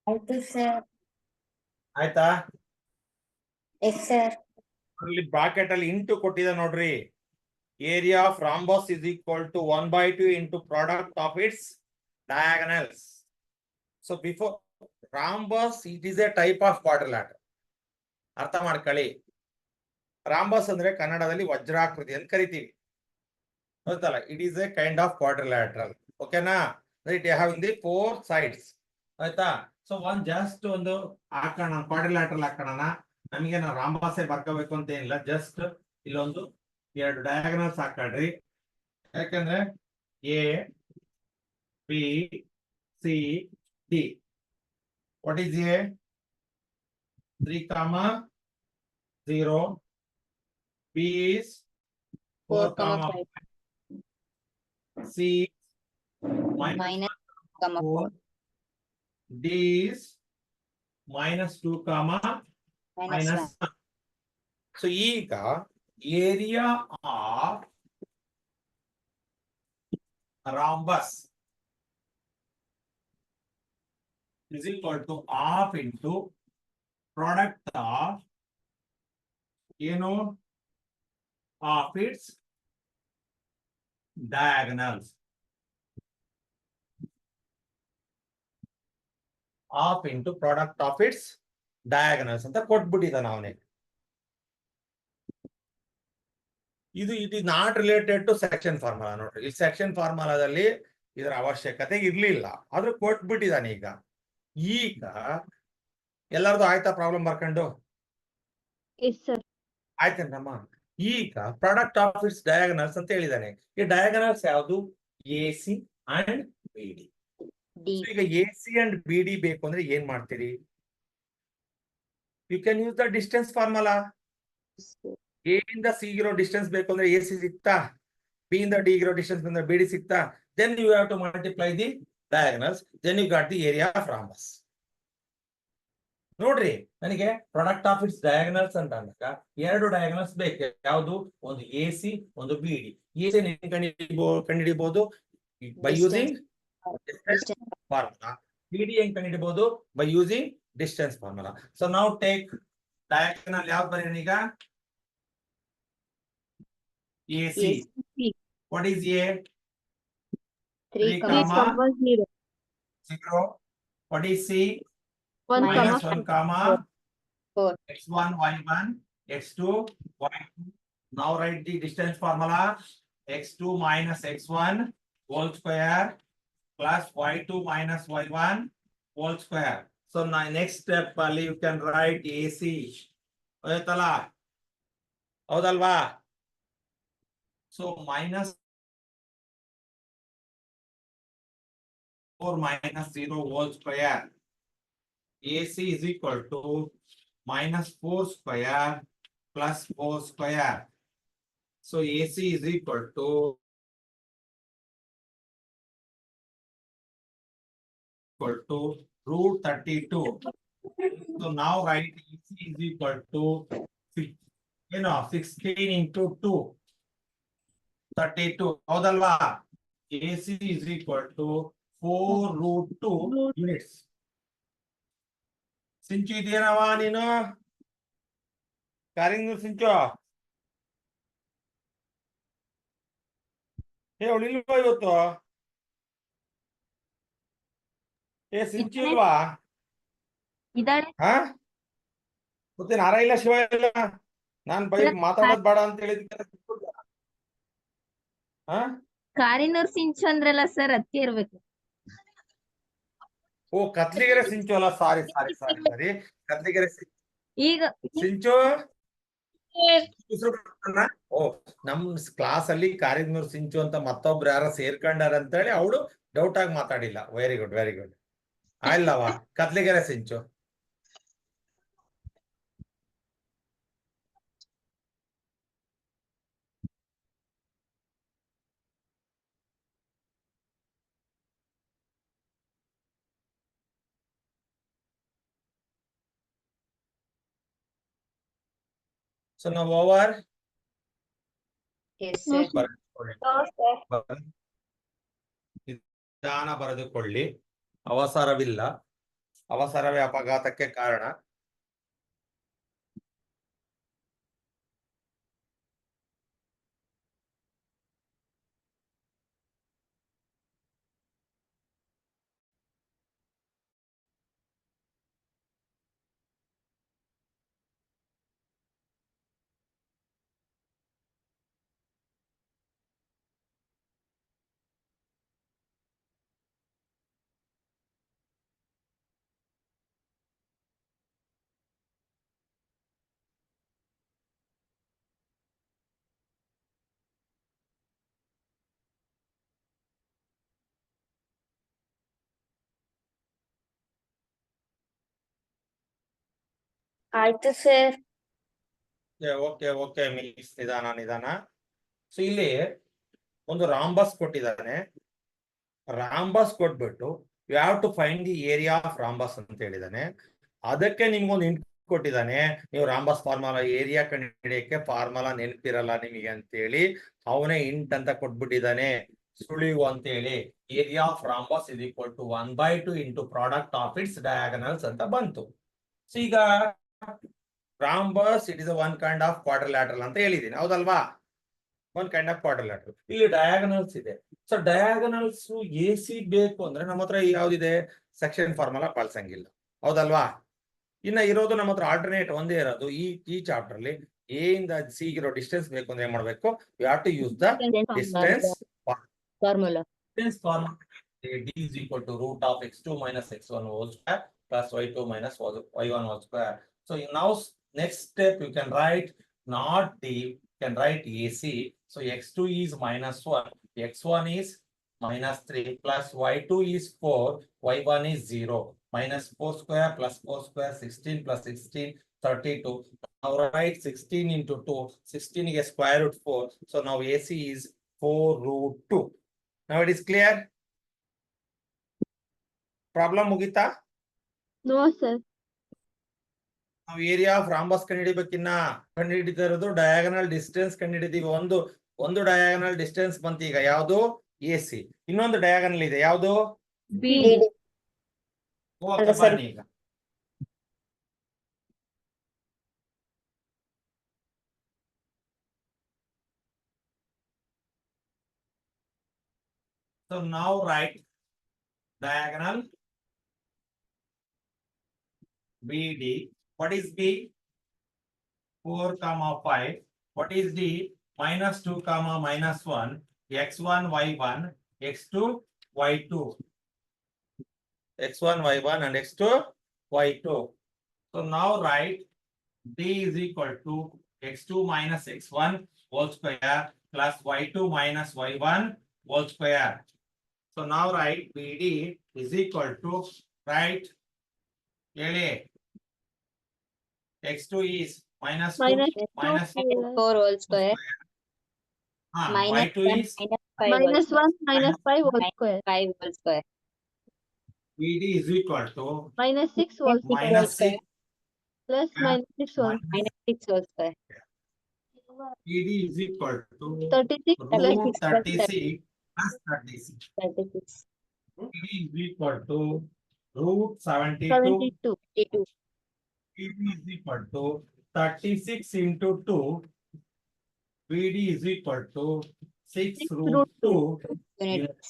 ಆಯ್ತು sir. ಆಯ್ತಾ? Yes sir. ಅಲ್ಲಿ bracket ಅಲ್ಲಿ into ಕೊಟ್ಟಿದೆ ನೋಡ್ರಿ. Area of rhombus is equal to 1/2 into product of its diagonals. So before rhombus it is a type of quadrilateral. ಅರ್ಥ ಮಾಡ್ಕೊಳ್ಳಿ. ರಾಂಬಸ್ ಅಂದ್ರೆ ಕನ್ನಡದಲ್ಲಿ ವಜ್ರಾಕೃತಿ ಅಂತ ಕರಿತೀವಿ, ಗೊತ್ತಲ್ಲ? It is a kind of quadrilateral. ಓಕೆನಾ? It have in the 4 sides. ಆಯ್ತಾ? ಸೊ ಜಸ್ಟ್ ಒಂದು ಹಾಕೋಣ, ಕ್ವಾಡ್ರಿಲ್ಯಾಟರಲ್ ಹಾಕೋಣ. ನಮಗೆ ನಾವು ರಾಂಬಾಸೆ ಬರ್ಕೋಬೇಕು ಅಂತ ಏನಿಲ್ಲ, ಜಸ್ಟ್ ಇಲ್ಲೊಂದು 2 ಡಯಾಗನಲ್ಸ್ ಹಾಕೊಳ್ರಿ. ಯಾಕಂದ್ರೆ A B C D. What is A? 3, 0. B is 4, 4, 5. C Minus 4. D is minus 2, minus 1. So ಈಗ area of rhombus is equal to half into product of of its diagonals. Half into product of its diagonals ಅಂತ ಕೊಟ್ಬಿಟ್ಟಿದ್ದಾನೆ ಅವನೇ. ಇದು it is not related to section formula. ನೋಡ್ರಿ, ಈ section ಫಾರ್ಮುಲಾದಲ್ಲಿ ಇದರ ಅವಶ್ಯಕತೆ ಇರ್ಲಿಲ್ಲ, ಆದ್ರೂ ಕೊಟ್ಬಿಟ್ಟಿದ್ದಾನೆ. ಈಗ ಎಲ್ಲರದು ಆಯ್ತಾ ಪ್ರಾಬ್ಲಮ್ ಬರ್ಕೊಂಡು? Yes sir. ಆಯ್ತೇನಮ್ಮ? ಈಗ ಪ್ರಾಡಕ್ಟ್ ಆಫ್ ಇಟ್ಸ್ ಡಯಾಗನಲ್ಸ್ ಅಂತ ಹೇಳಿದಾನೆ. ಈ ಡಯಾಗನಲ್ಸ್ ಯಾವುದು? A C and B D. D ಈಗ A C and B D ಬೇಕು ಅಂದ್ರೆ ಏನ್ ಮಾಡ್ತೀರಿ? You can use the distance formula. A ಇಂದ ಸಿ ಇರೋ ಡಿಸ್ಟೆನ್ಸ್ ಬೇಕು ಅಂದ್ರೆ ಎ ಸಿ ಸಿಗ್ತಾ, ಬಿ ಇಂದ ಡಿ ಇರೋ ಡಿಸ್ಟೆನ್ಸ್ ಬಂದ್ರೆ ಬಿ ಡಿ ಸಿಗ್ತಾ. Then you have to multiply the diagonals, then you got the area of rhombus. ನೋಡ್ರಿ, ನನಗೆ ಪ್ರಾಡಕ್ಟ್ ಆಫ್ ಇಟ್ಸ್ ಡಯಾಗನಲ್ಸ್ ಅಂತ ಅಂದಾಗ ಎರಡು ಡಯಾಗನಲ್ಸ್ ಬೇಕು. ಯಾವುದು? ಒಂದು ಎ ಸಿ, ಒಂದು ಬಿ ಡಿ. ಎ ಸಿ ಕಂಡುಹಿಡಿಬಹುದು by using formula. B D ಹೆಂಗ್ ಕಂಡುಹಿಡಿಬಹುದು? By using distance formula. So ನಾವು ಟೇಕ್ ಡಯಾಗನಲ್ ಯಾವ್ದು ಬರೆಯೋಣ ಈಗ? A C. What is A? 3, 0. What is C? Minus 1 comma 4. x1 y1 x2 y2. Now write the distance formula. x2 minus x1 whole square plus y2 minus y1 whole square. So now next step ಅಲ್ಲಿ you can write AC. ಆಯ್ತಲ್ಲ? ಹೌದಲ್ವಾ? So minus 4 minus 0 whole square. AC is equal to minus 4 square plus 4 square. So AC is equal to root 32. So now write AC is equal to 16 into 2, 32. ಹೌದಲ್ವಾ? AC is equal to 4 root 2 units. ಸಿಂಚು ಇದೆಯೇನವ ನೀನು? ಕಾರಿಂಗ್ ಸಿಂಚು ಅವಳಿಲ್ವಾ ಇವತ್ತು? ಸಿಂಚು ಇಲ್ವಾ? ಇದಾಳೆ. ಹಾ, ಮತ್ತೆ ನಾರ ಇಲ್ಲ, ಶಿವ ಇಲ್ಲ. ನಾನ್ by ಮಾತಾಡೋದ್ ಬೇಡ ಅಂತ ಹೇಳಿದ್ದೆ. ಹಾ, ಕಾರಿನೂರ್ ಸಿಂಚು ಅಂದ್ರಲ್ಲ ಸರ್, ಅದಕ್ಕೆ ಇರ್ಬೇಕು. ಓ ಕತ್ಲಿಗೆರೆ ಸಿಂಚು ಅಲ್ಲ, ಸಾರಿ ಕತ್ಲಿಗೆರೆ ಈಗ ಸಿಂಚು. ಓ, ನಮ್ ಕ್ಲಾಸ್ ಅಲ್ಲಿ ಕಾರಿದ್ನೂರ್ ಸಿಂಚು ಅಂತ ಮತ್ತೊಬ್ರು ಯಾರ ಸೇರ್ಕೊಂಡಾರ ಅಂತ ಹೇಳಿ ಅವಳು ಡೌಟ್ ಆಗಿ ಮಾತಾಡಿಲ್ಲ. Very good, very good. ಅಲ್ಲವ ಕತ್ಲಿಗೆರೆ ಸಿಂಚು. ಸೊ ನಾವು ಓವರ್ Yes, sir. ನಿಧಾನ ಬರೆದುಕೊಳ್ಳಿ, ಅವಸರವಿಲ್ಲ. ಅವಸರವೇ ಅಪಘಾತಕ್ಕೆ ಕಾರಣ. ಆಯ್ತು ಸರ್. ಓಕೆ ಮಿಸ್, ನಿಧಾನ. ಸೊ ಇಲ್ಲಿ ಒಂದು ರಾಂಬಸ್ ಕೊಟ್ಟಿದ್ದಾನೆ. ರಾಂಬಸ್ ಕೊಟ್ಬಿಟ್ಟು you have to find the area of rhombus ಅಂತ ಹೇಳಿದಾನೆ. ಅದಕ್ಕೆ ನಿಮ್ಗೊಂದು ಇಂಟ್ ಕೊಟ್ಟಿದ್ದಾನೆ. ನೀವು ರಾಂಬಸ್ ಫಾರ್ಮುಲಾ ಏರಿಯಾ ಕಂಡುಹಿಡಿಯಕ್ಕೆ ಫಾರ್ಮುಲಾ ನೆನಪಿರಲ್ಲ ನಿಮಗೆ ಅಂತೇಳಿ ಅವನೇ ಇಂಟ್ ಅಂತ ಕೊಟ್ಬಿಟ್ಟಿದ್ದಾನೆ. ಸುಳಿವು ಅಂತೇಳಿ area of rhombus is equal to 1/2 into product of its diagonals ಅಂತ ಬಂತು. ಸೊ ಈಗ rhombus it is one kind of quadrilateral ಅಂತ ಹೇಳಿದೀನಿ, ಹೌದಲ್ವಾ? One kind of quadrilateral. ಇಲ್ಲಿ ಡಯಾಗನಲ್ಸ್ ಇದೆ. ಸೊ ಡಯಾಗನಲ್ಸ್ ಎ ಸಿ ಬೇಕು ಅಂದ್ರೆ ನಮ್ಮ ಹತ್ರ ಯಾವ್ದಿದೆ? ಸೆಕ್ಷನ್ ಫಾರ್ಮುಲಾ ಬಳಸಂಗಿಲ್ಲ, ಹೌದಲ್ವಾ? ಇನ್ನ ಇರೋದು ನಮ್ಮ ಹತ್ರ ಆಲ್ಟರ್ನೇಟ್ ಒಂದೇ ಇರೋದು. ಈ ಚಾಪ್ಟರ್ ಅಲ್ಲಿ ಎ ಇಂದ ಸಿ ಇರೋ ಡಿಸ್ಟೆನ್ಸ್ ಬೇಕು ಅಂದ್ರೆ ಏನ್ ಮಾಡ್ಬೇಕು? You have to use the distance formula. D is equal to root of x2 minus x1 whole square plus y2 minus y1 whole square. So now next step you can write not D can write AC. So x2 is -1, x1 is -3 plus y2 is 4, y1 is 0. Minus 4 square plus 4 square, 16 plus 16, 32. Now write 16 into 2, 16 is square root 4. So now AC is 4 root 2. Now it is clear? Problem ಮುಗಿತಾ? No, sir. ನಾವು area of rhombus ಕಂಡುಹಿಡಿಬೇಕಿನ್ನ ಕಂಡುಹಿಡಿತಾ ಇರೋದು diagonal distance ಕಂಡುಹಿಡಿದೀವಿ. ಒಂದು diagonal distance ಬಂತು ಈಗ, ಯಾವುದು? AC. ಇನ್ನೊಂದು diagonal ಇದೆ, ಯಾವುದು? B. ಓಕೆ, ಬನ್ನಿ ಈಗ. So now write diagonal BD. What is B? 4, 5. What is D? -2, -1. X1, Y1, X2, Y2. X1, Y1 and X2, Y2. So now write D is equal to X2 minus X1 whole square plus Y2 minus Y1 whole square. So now write BD is equal to, write X2 is -2 minus Four whole square. Minus Y2 one, is minus five whole -1 square. -5 whole square. 5 whole square. BD is equal to -6 whole square. -6 Plus -6 whole. Minus 6 whole square. BD is equal to 36 plus root 36 plus 36 plus 36. 36. BD is equal to root 72. 72. 52. BD is equal to 36 into 2. BD is equal to 6 6 root root 2 Unit. units.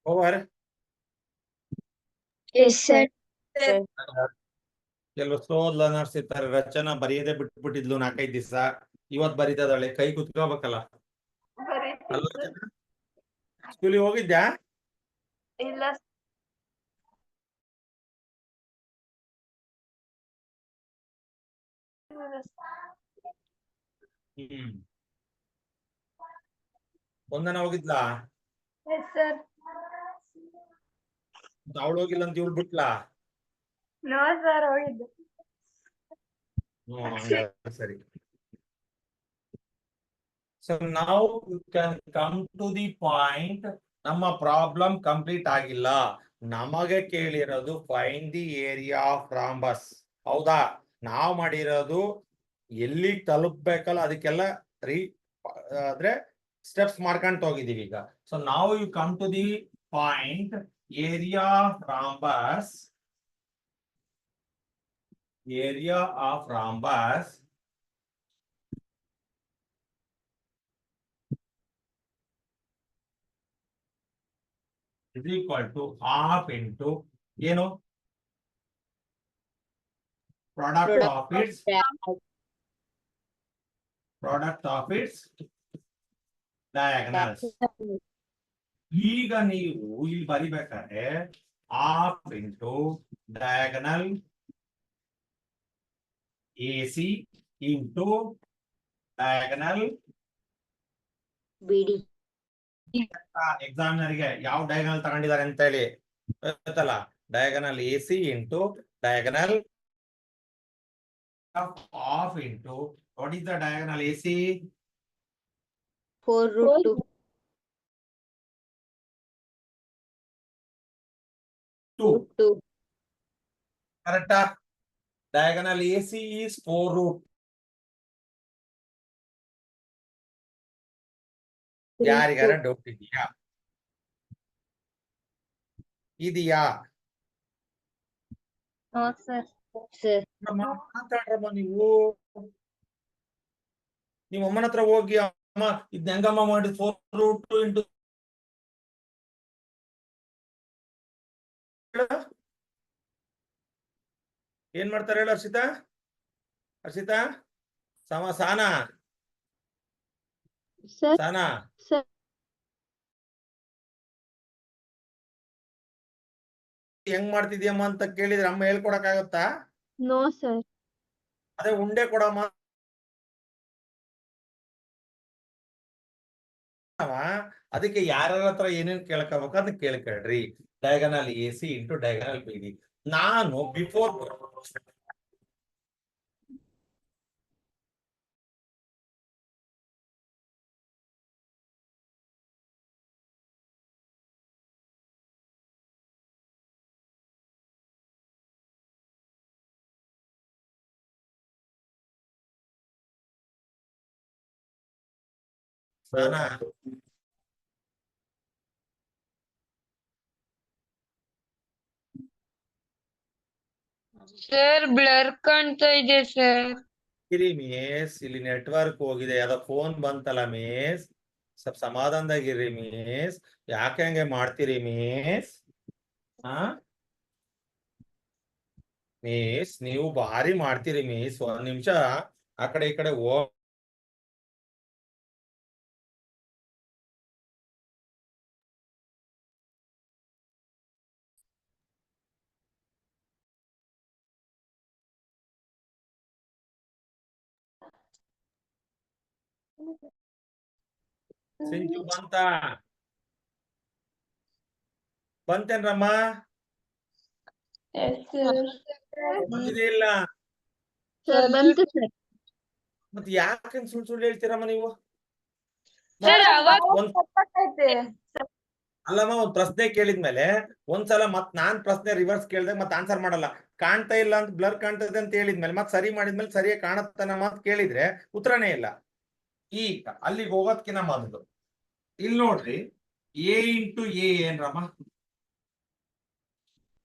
Over. Yes, sir. ಕೆಲವು slow learners ಇರ್ತಾರೆ, ರಚನಾ ಬರೆಯದೆ ಬಿಟ್ಬಿಟ್ಟಿದ್ಲು 4-5 ದಿವಸ. ಇವತ್ ಬರೀತದಾಳೆ, ಕೈ ಕುತ್ಕೋಬೇಕಲ್ಲ. ಸ್ಕೂಲಿಗೆ ಹೋಗಿದ್ಯಾ? ಇಲ್ಲ. ಒಂದನ ಹೋಗಿದ್ಲಾ? Sir. ಅವಳು ಹೋಗಿಲ್ಲ ಅಂತ ಇವಳು ಬಿಟ್ಲಾ? ನೋ ಸರ್, ಹೋಗಿದ್ದು. ಸರಿ. So now you can come to the point. ನಮ್ಮ ಪ್ರಾಬ್ಲಮ್ ಕಂಪ್ಲೀಟ್ ಆಗಿಲ್ಲ. ನಮಗೆ ಕೇಳಿರೋದು find the area of rhombus. ಹೌದಾ? ನಾವು ಮಾಡಿರೋದು ಎಲ್ಲಿ ತಲುಪಬೇಕಲ್ಲ ಅದಕ್ಕೆಲ್ಲ ಅಂದ್ರೆ ಸ್ಟೆಪ್ಸ್ ಮಾಡ್ಕೊಂತ ಹೋಗಿದೀವಿ ಈಗ. ಸೊ ನಾವು you come to the point area of rhombus. Area of rhombus is equal to half into ಏನು? Product of its diagonals. ಈಗ ನೀವು ಇಲ್ಲಿ ಬರಿಬೇಕಾದ್ರೆ half into diagonal AC into diagonal. BD. ಎಕ್ಸಾಮಿನರ್ಗೆ ಯಾವ ಡಯಾಗನಲ್ ತಗೊಂಡಿದ್ದಾರೆ ಅಂತ ಹೇಳಿ ಗೊತ್ತಲ್ಲ. Diagonal AC into diagonal of into what is the diagonal AC? 4 root 2. 2. 2. ಕರೆಕ್ಟಾ? Diagonal AC is 4 root. ಯಾರಿಗಾರ ಡೌಟ್ ಇದೆಯಾ? ಇದೆಯಾ? No, sir. Sir. ಮಾತಾಡ್ರಮ್ಮ ನೀವು. ನಿಮ್ಮ ಅಮ್ಮನ ಹತ್ರ ಹೋಗಿ ಅಮ್ಮ ಇದ್ ಹೆಂಗಮ್ಮ ಮಾಡಿ 4 root 2 ಇಂಟು ಏನ್ ಮಾಡ್ತಾರೆ ಹೇಳು ಹರ್ಷಿತಾ? ಹರ್ಷಿತಾ ಸಾನಾ Sir. ಸಾನಾ Sir. ಹೆಂಗ್ ಮಾಡ್ತಿದ್ಯಮ್ಮ ಅಂತ ಕೇಳಿದ್ರೆ ಅಮ್ಮ ಹೇಳ್ಕೊಡಕ್ ಆಗತ್ತಾ? No, sir. ಅದೇ ಉಂಡೆ ಕೊಡಮ್ಮ. ಅದಕ್ಕೆ ಯಾರ ಹತ್ರ ಏನೇನ್ ಕೇಳ್ಕೋಬೇಕು ಅದನ್ನ ಕೇಳ್ಕೊಳ್ರಿ. Diagonal AC into diagonal BD. ನಾನು ಬಿಫೋರ್ ಸಾನಾ ಸರ್ ಬ್ಲರ್ ಕಾಣ್ತಾ ಇದೆ ಸರ್. ಇರಿ ಮಿಸ್, ಇಲ್ಲಿ ನೆಟ್ವರ್ಕ್ ಹೋಗಿದೆ, ಯಾವ್ದೋ ಫೋನ್ ಬಂತಲ್ಲ ಮಿಸ್. ಸ್ವಲ್ಪ ಸಮಾಧಾನದಾಗಿರ್ರಿ ಮಿಸ್. ಯಾಕೆ ಹಂಗೆ ಮಾಡ್ತೀರಿ ಮಿಸ್? ಮಿಸ್ ನೀವು ಭಾರಿ ಮಾಡ್ತೀರಿ ಮಿಸ್. ಒಂದ್ ನಿಮಿಷ ಆ ಕಡೆ ಈ ಕಡೆ ಸಿಂಚು ಬಂತೇನ್ರಮ್ಮ? ಬಂದಿದೆ ಇಲ್ಲ? Sir, ಬಂತು sir. ಮತ್ತೆ ಯಾಕೆ ಸುಳ್ಳು ಹೇಳ್ತೀರಮ್ಮ ನೀವು? ಸರ್ ಅವಾಗ ಅಲ್ಲಮ್ಮ, ಒಂದ್ ಪ್ರಶ್ನೆ ಕೇಳಿದ್ಮೇಲೆ ಒಂದ್ಸಲ ಮತ್ ನಾನ್ ಪ್ರಶ್ನೆ ರಿವರ್ಸ್ ಕೇಳಿದಾಗ ಮತ್ತೆ ಆನ್ಸರ್ ಮಾಡಲ್ಲ. ಕಾಣ್ತಾ ಇಲ್ಲ ಅಂತ, ಬ್ಲರ್ ಕಾಣ್ತದೆ ಅಂತ ಹೇಳಿದ್ಮೇಲೆ ಮತ್ ಸರಿ ಮಾಡಿದ್ಮೇಲೆ ಸರಿಯಾಗಿ ಕಾಣತ್ತನ ಮಾತು ಕೇಳಿದ್ರೆ ಉತ್ತರನೇ ಇಲ್ಲ. ಈಗ ಅಲ್ಲಿಗೆ ಹೋಗೋದ್ಕಿನ್ನ ಮೊದಲು ಇಲ್ಲಿ ನೋಡ್ರಿ, A into A ಏನ್ರಮ್ಮ?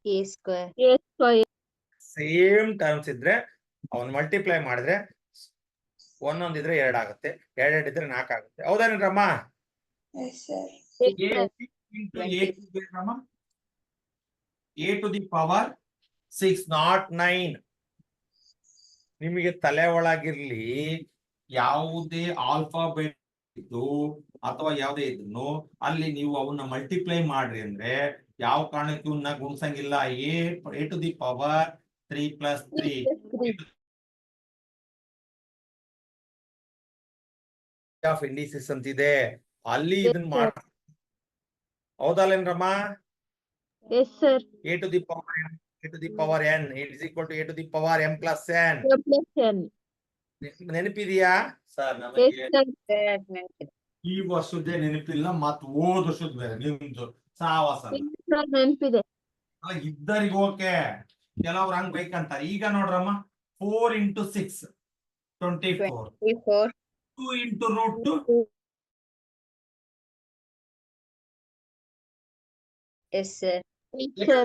A square. A square. Same terms ಇದ್ರೆ ಅವನ್ ಮಲ್ಟಿಪ್ಲೈ ಮಾಡಿದ್ರೆ ಒಂದೊಂದಿದ್ರೆ 2 ಆಗುತ್ತೆ, 2 ಇದ್ರೆ 4 ಆಗುತ್ತೆ. ಹೌದೇನ್ರಮ್ಮ? A to the power 6, not 9. ನಿಮಗೆ ತಲೆ ಒಳಗಿರ್ಲಿ, ಯಾವುದೇ ಆಲ್ಫಾಬೆಟ್ ಇದ್ದು ಅಥವಾ ಯಾವುದೇ ಇದ್ರು ಅಲ್ಲಿ ನೀವು ಅವನ್ನ ಮಲ್ಟಿಪ್ಲೈ ಮಾಡ್ರಿ ಅಂದ್ರೆ ಯಾವ ಕಾರಣಕ್ಕೂ ಇವನ್ನ ಗುಣಿಸಂಗಿಲ್ಲ. A to the power 3 plus 3 of indices ಅಂತಿದೆ, ಅಲ್ಲಿ ಇದನ್ನ ಮಾಡ. ಹೌದಲ್ಲೇನ್ರಮ್ಮ? Yes, sir. A to the power n is equal to A to the power m plus n. Plus n. ನೆನಪಿದೆಯಾ ಸರ್? Yes, ನಮಗೆ sir. ಈ ವರ್ಷದ್ದೇ ನೆನಪಿಲ್ಲ, ಮತ್ ಹೋದ ವರ್ಷದ ಬೇರೆ ನಿಮ್ದು ಸಾವಾಸ Sir, ನೆನಪಿದೆ. ಇದ್ದರಿಗೆ ಓಕೆ, ಕೆಲವ್ರು ಹಂಗ್ ಬೇಕಂತಾರೆ. ಈಗ ನೋಡ್ರಮ್ಮ, 4 into 6 24. 24. 2 into root 2. Yes, sir. Yes, sir.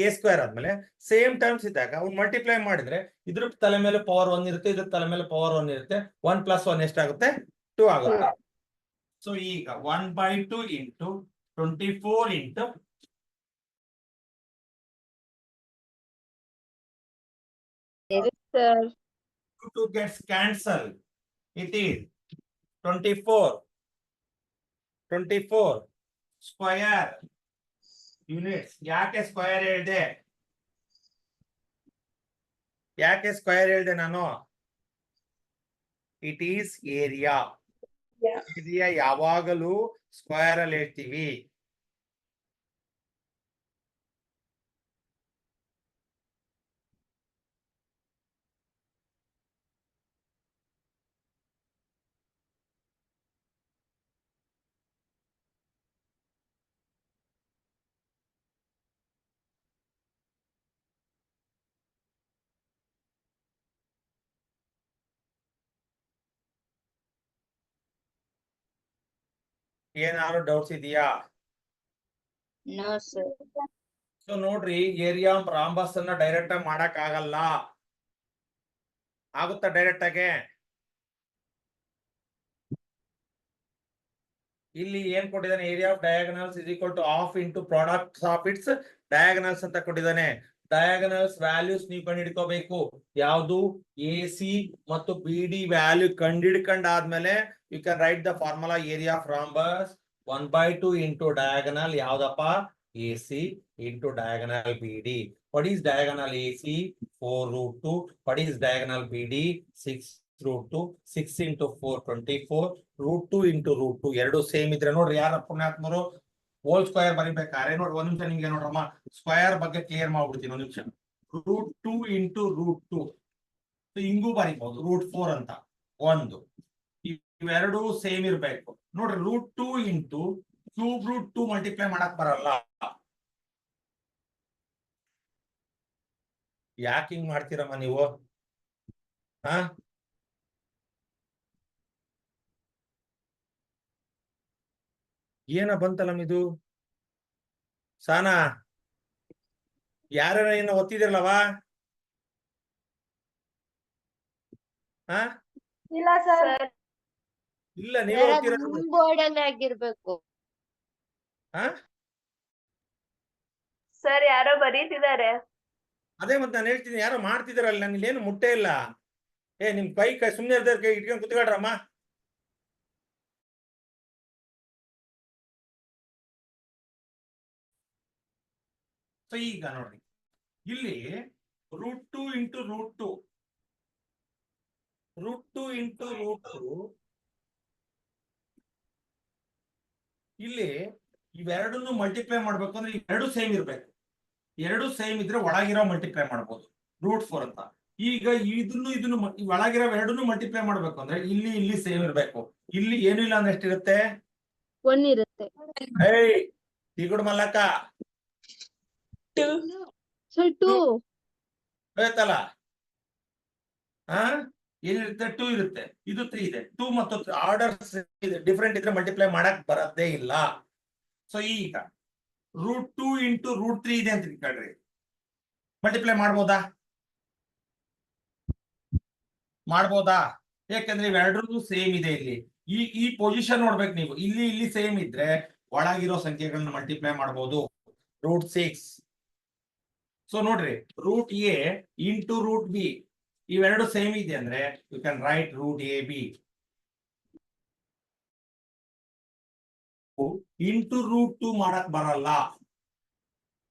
A square ಆದ್ಮೇಲೆ ಸೇಮ್ ಟರ್ಮ್ಸ್ ಇದ್ದಾಗ ಅವ್ನು ಮಲ್ಟಿಪ್ಲೈ ಮಾಡಿದ್ರೆ ಇದ್ರ ತಲೆ ಮೇಲೆ ಪವರ್ 1 ಇರುತ್ತೆ, ಇದ್ರ ತಲೆ ಮೇಲೆ ಪವರ್ 1 ಇರುತ್ತೆ. 1 + 1 ಎಷ್ಟಾಗುತ್ತೆ? 2 ಆಗುತ್ತೆ. ಸೊ ಈಗ 1/2 into 24 into Yes, sir. 2 gets cancelled. It is 24 square units. ಯಾಕೆ ಸ್ಕ್ವೇರ್ ಹೇಳಿದೆ? ಯಾಕೆ ಸ್ಕ್ವೇರ್ ಹೇಳ್ದೆ ನಾನು? It is area. ಏರಿಯಾ ಯಾವಾಗಲೂ ಸ್ಕ್ವೇರ್ ಅಲ್ಲಿ ಹೇಳ್ತೀವಿ. ಏನಾದ್ರು ಡೌಟ್ಸ್ ಇದೆಯಾ? No, sir. ಸೊ ನೋಡ್ರಿ, ಏರಿಯಾ ರಾಂಬಸ್ ಅನ್ನ ಡೈರೆಕ್ಟ್ ಆಗಿ ಮಾಡಕ್ ಆಗಲ್ಲ. ಆಗುತ್ತಾ ಡೈರೆಕ್ಟ್ ಆಗಿ? ಇಲ್ಲಿ ಏನ್ ಕೊಟ್ಟಿದ್ದಾನೆ? Area of diagonals is equal to half into product of its diagonals ಅಂತ ಕೊಟ್ಟಿದ್ದಾನೆ. ಡಯಾಗನಲ್ಸ್ ವ್ಯಾಲ್ಯೂಸ್ ನೀವು ಕಂಡು ಹಿಡ್ಕೋಬೇಕು. ಯಾವುದು? ಎ ಸಿ ಮತ್ತು ಬಿ ಡಿ ವ್ಯಾಲ್ಯೂ ಕಂಡು ಹಿಡ್ಕೊಂಡಾದ್ಮೇಲೆ you can write the formula area of rhombus 1/2 into diagonal ಯಾವ್ದಪ್ಪ? A C into diagonal B D. What is diagonal AC? 4√2. What is diagonal BD? 6√2. 6 into 4 24. √2 into √2 ಎರಡು same ಇದ್ರೆ ನೋಡ್ರಿ, ಯಾರ ಪುಣ್ಯಾತ್ಮರು whole square ಬರಿಬೇಕಾರೆ ನೋಡ್ರಿ, ಒಂದ್ ನಿಮಿಷ ನಿಮ್ಗೆ ನೋಡ್ರಮ್ಮ ಸ್ಕ್ವೇರ್ ಬಗ್ಗೆ ಕ್ಲಿಯರ್ ಮಾಡ್ಬಿಡ್ತೀನಿ. ಒಂದ್ ನಿಮಿಷ. √2 into √2 ಹಿಂಗೂ ಬರಿಬಹುದು, √4 ಅಂತ. ಒಂದು ಇವೆರಡು ಸೇಮ್ ಇರ್ಬೇಕು ನೋಡ್ರಿ. √2 into ಕ್ಯೂಬ್ √2 ಮಲ್ಟಿಪ್ಲೈ ಮಾಡಕ್ ಬರಲ್ಲ. ಯಾಕೆ ಹಿಂಗ್ ಮಾಡ್ತೀರಮ್ಮ ನೀವು? ಹಾ, ಏನ ಬಂತಲ್ಲ ಇದು? ಸಾನಾ, ಯಾರ ಏನ ಒತ್ತಿದಿರಲ್ಲವಾ? ಹಾ, ಇಲ್ಲ ಸರ್. ಇಲ್ಲ ನೀವೇ ಒತ್ತಿರೋದು. ಬೋರ್ಡ್ ಅಲ್ಲಿ ಆಗಿರ್ಬೇಕು. ಹಾ, ಸರ್ ಯಾರೋ ಬರೀತಿದ್ದಾರೆ. ಅದೇ ಮತ್ತೆ ನಾನು ಹೇಳ್ತೀನಿ, ಯಾರೋ ಮಾಡ್ತಿದಾರಲ್ಲ, ನಾನು ಇಲ್ಲೇನು ಮುಟ್ಟೆ ಇಲ್ಲ. ನಿಮ್ ಕೈ ಸುಮ್ನೆ ಇರ್ದಾರ, ಕೈ ಇಟ್ಕೊಂಡು ಕುತ್ಕೊಳ್ರಮ್ಮ. ಸೊ ಈಗ ನೋಡ್ರಿ, ಇಲ್ಲಿ √2 into √2 ಇಲ್ಲಿ ಇವೆರಡನ್ನು ಮಲ್ಟಿಪ್ಲೈ ಮಾಡ್ಬೇಕು ಅಂದ್ರೆ ಎರಡು ಸೇಮ್ ಇರ್ಬೇಕು. ಎರಡು ಸೇಮ್ ಇದ್ರೆ ಒಳಗಿರೋ ಮಲ್ಟಿಪ್ಲೈ ಮಾಡ್ಬೋದು, √4 ಅಂತ. ಈಗ ಇದನ್ನು ಒಳಗಿರೋ ಎರಡನ್ನು ಮಲ್ಟಿಪ್ಲೈ ಮಾಡ್ಬೇಕು ಅಂದ್ರೆ ಇಲ್ಲಿ ಸೇಮ್ ಇರ್ಬೇಕು. ಇಲ್ಲಿ ಏನು ಇಲ್ಲ ಅಂದ್ರೆ ಎಷ್ಟಿರುತ್ತೆ? 1 ಇರುತ್ತೆ. ತಿಗುಡ್ ಮಲ್ಲಕ್ಕ 2. ಸರ್ 2 ಆಯ್ತಲ್ಲ? ಏನಿರುತ್ತೆ? 2 ಇರುತ್ತೆ. ಇದು 3 ಇದೆ. 2 ಮತ್ತು ಆರ್ಡರ್ ಡಿಫ್ರೆಂಟ್ ಇದ್ರೆ ಮಲ್ಟಿಪ್ಲೈ ಮಾಡಕ್ ಬರದೇ ಇಲ್ಲ. ಸೊ ಈಗ √2 into √3 ಇದೆ ಅಂತ ಇಟ್ಕೊಳ್ರಿ, ಮಲ್ಟಿಪ್ಲೈ ಮಾಡ್ಬೋದಾ? ಮಾಡ್ಬೋದಾ? ಯಾಕಂದ್ರೆ ಇವೆರಡರದ್ದು ಸೇಮ್ ಇದೆ. ಇಲ್ಲಿ ಈ ಪೊಸಿಷನ್ ನೋಡ್ಬೇಕು ನೀವು. ಇಲ್ಲಿ ಸೇಮ್ ಇದ್ರೆ ಒಳಗಿರೋ ಸಂಖ್ಯೆಗಳನ್ನ ಮಲ್ಟಿಪ್ಲೈ ಮಾಡ್ಬೋದು. √6. ಸೊ ನೋಡ್ರಿ, √A into √B ಇವೆರಡು ಸೇಮ್ ಇದೆ ಅಂದ್ರೆ you can write √AB into √2 ಮಾಡಕ್ ಬರಲ್ಲ.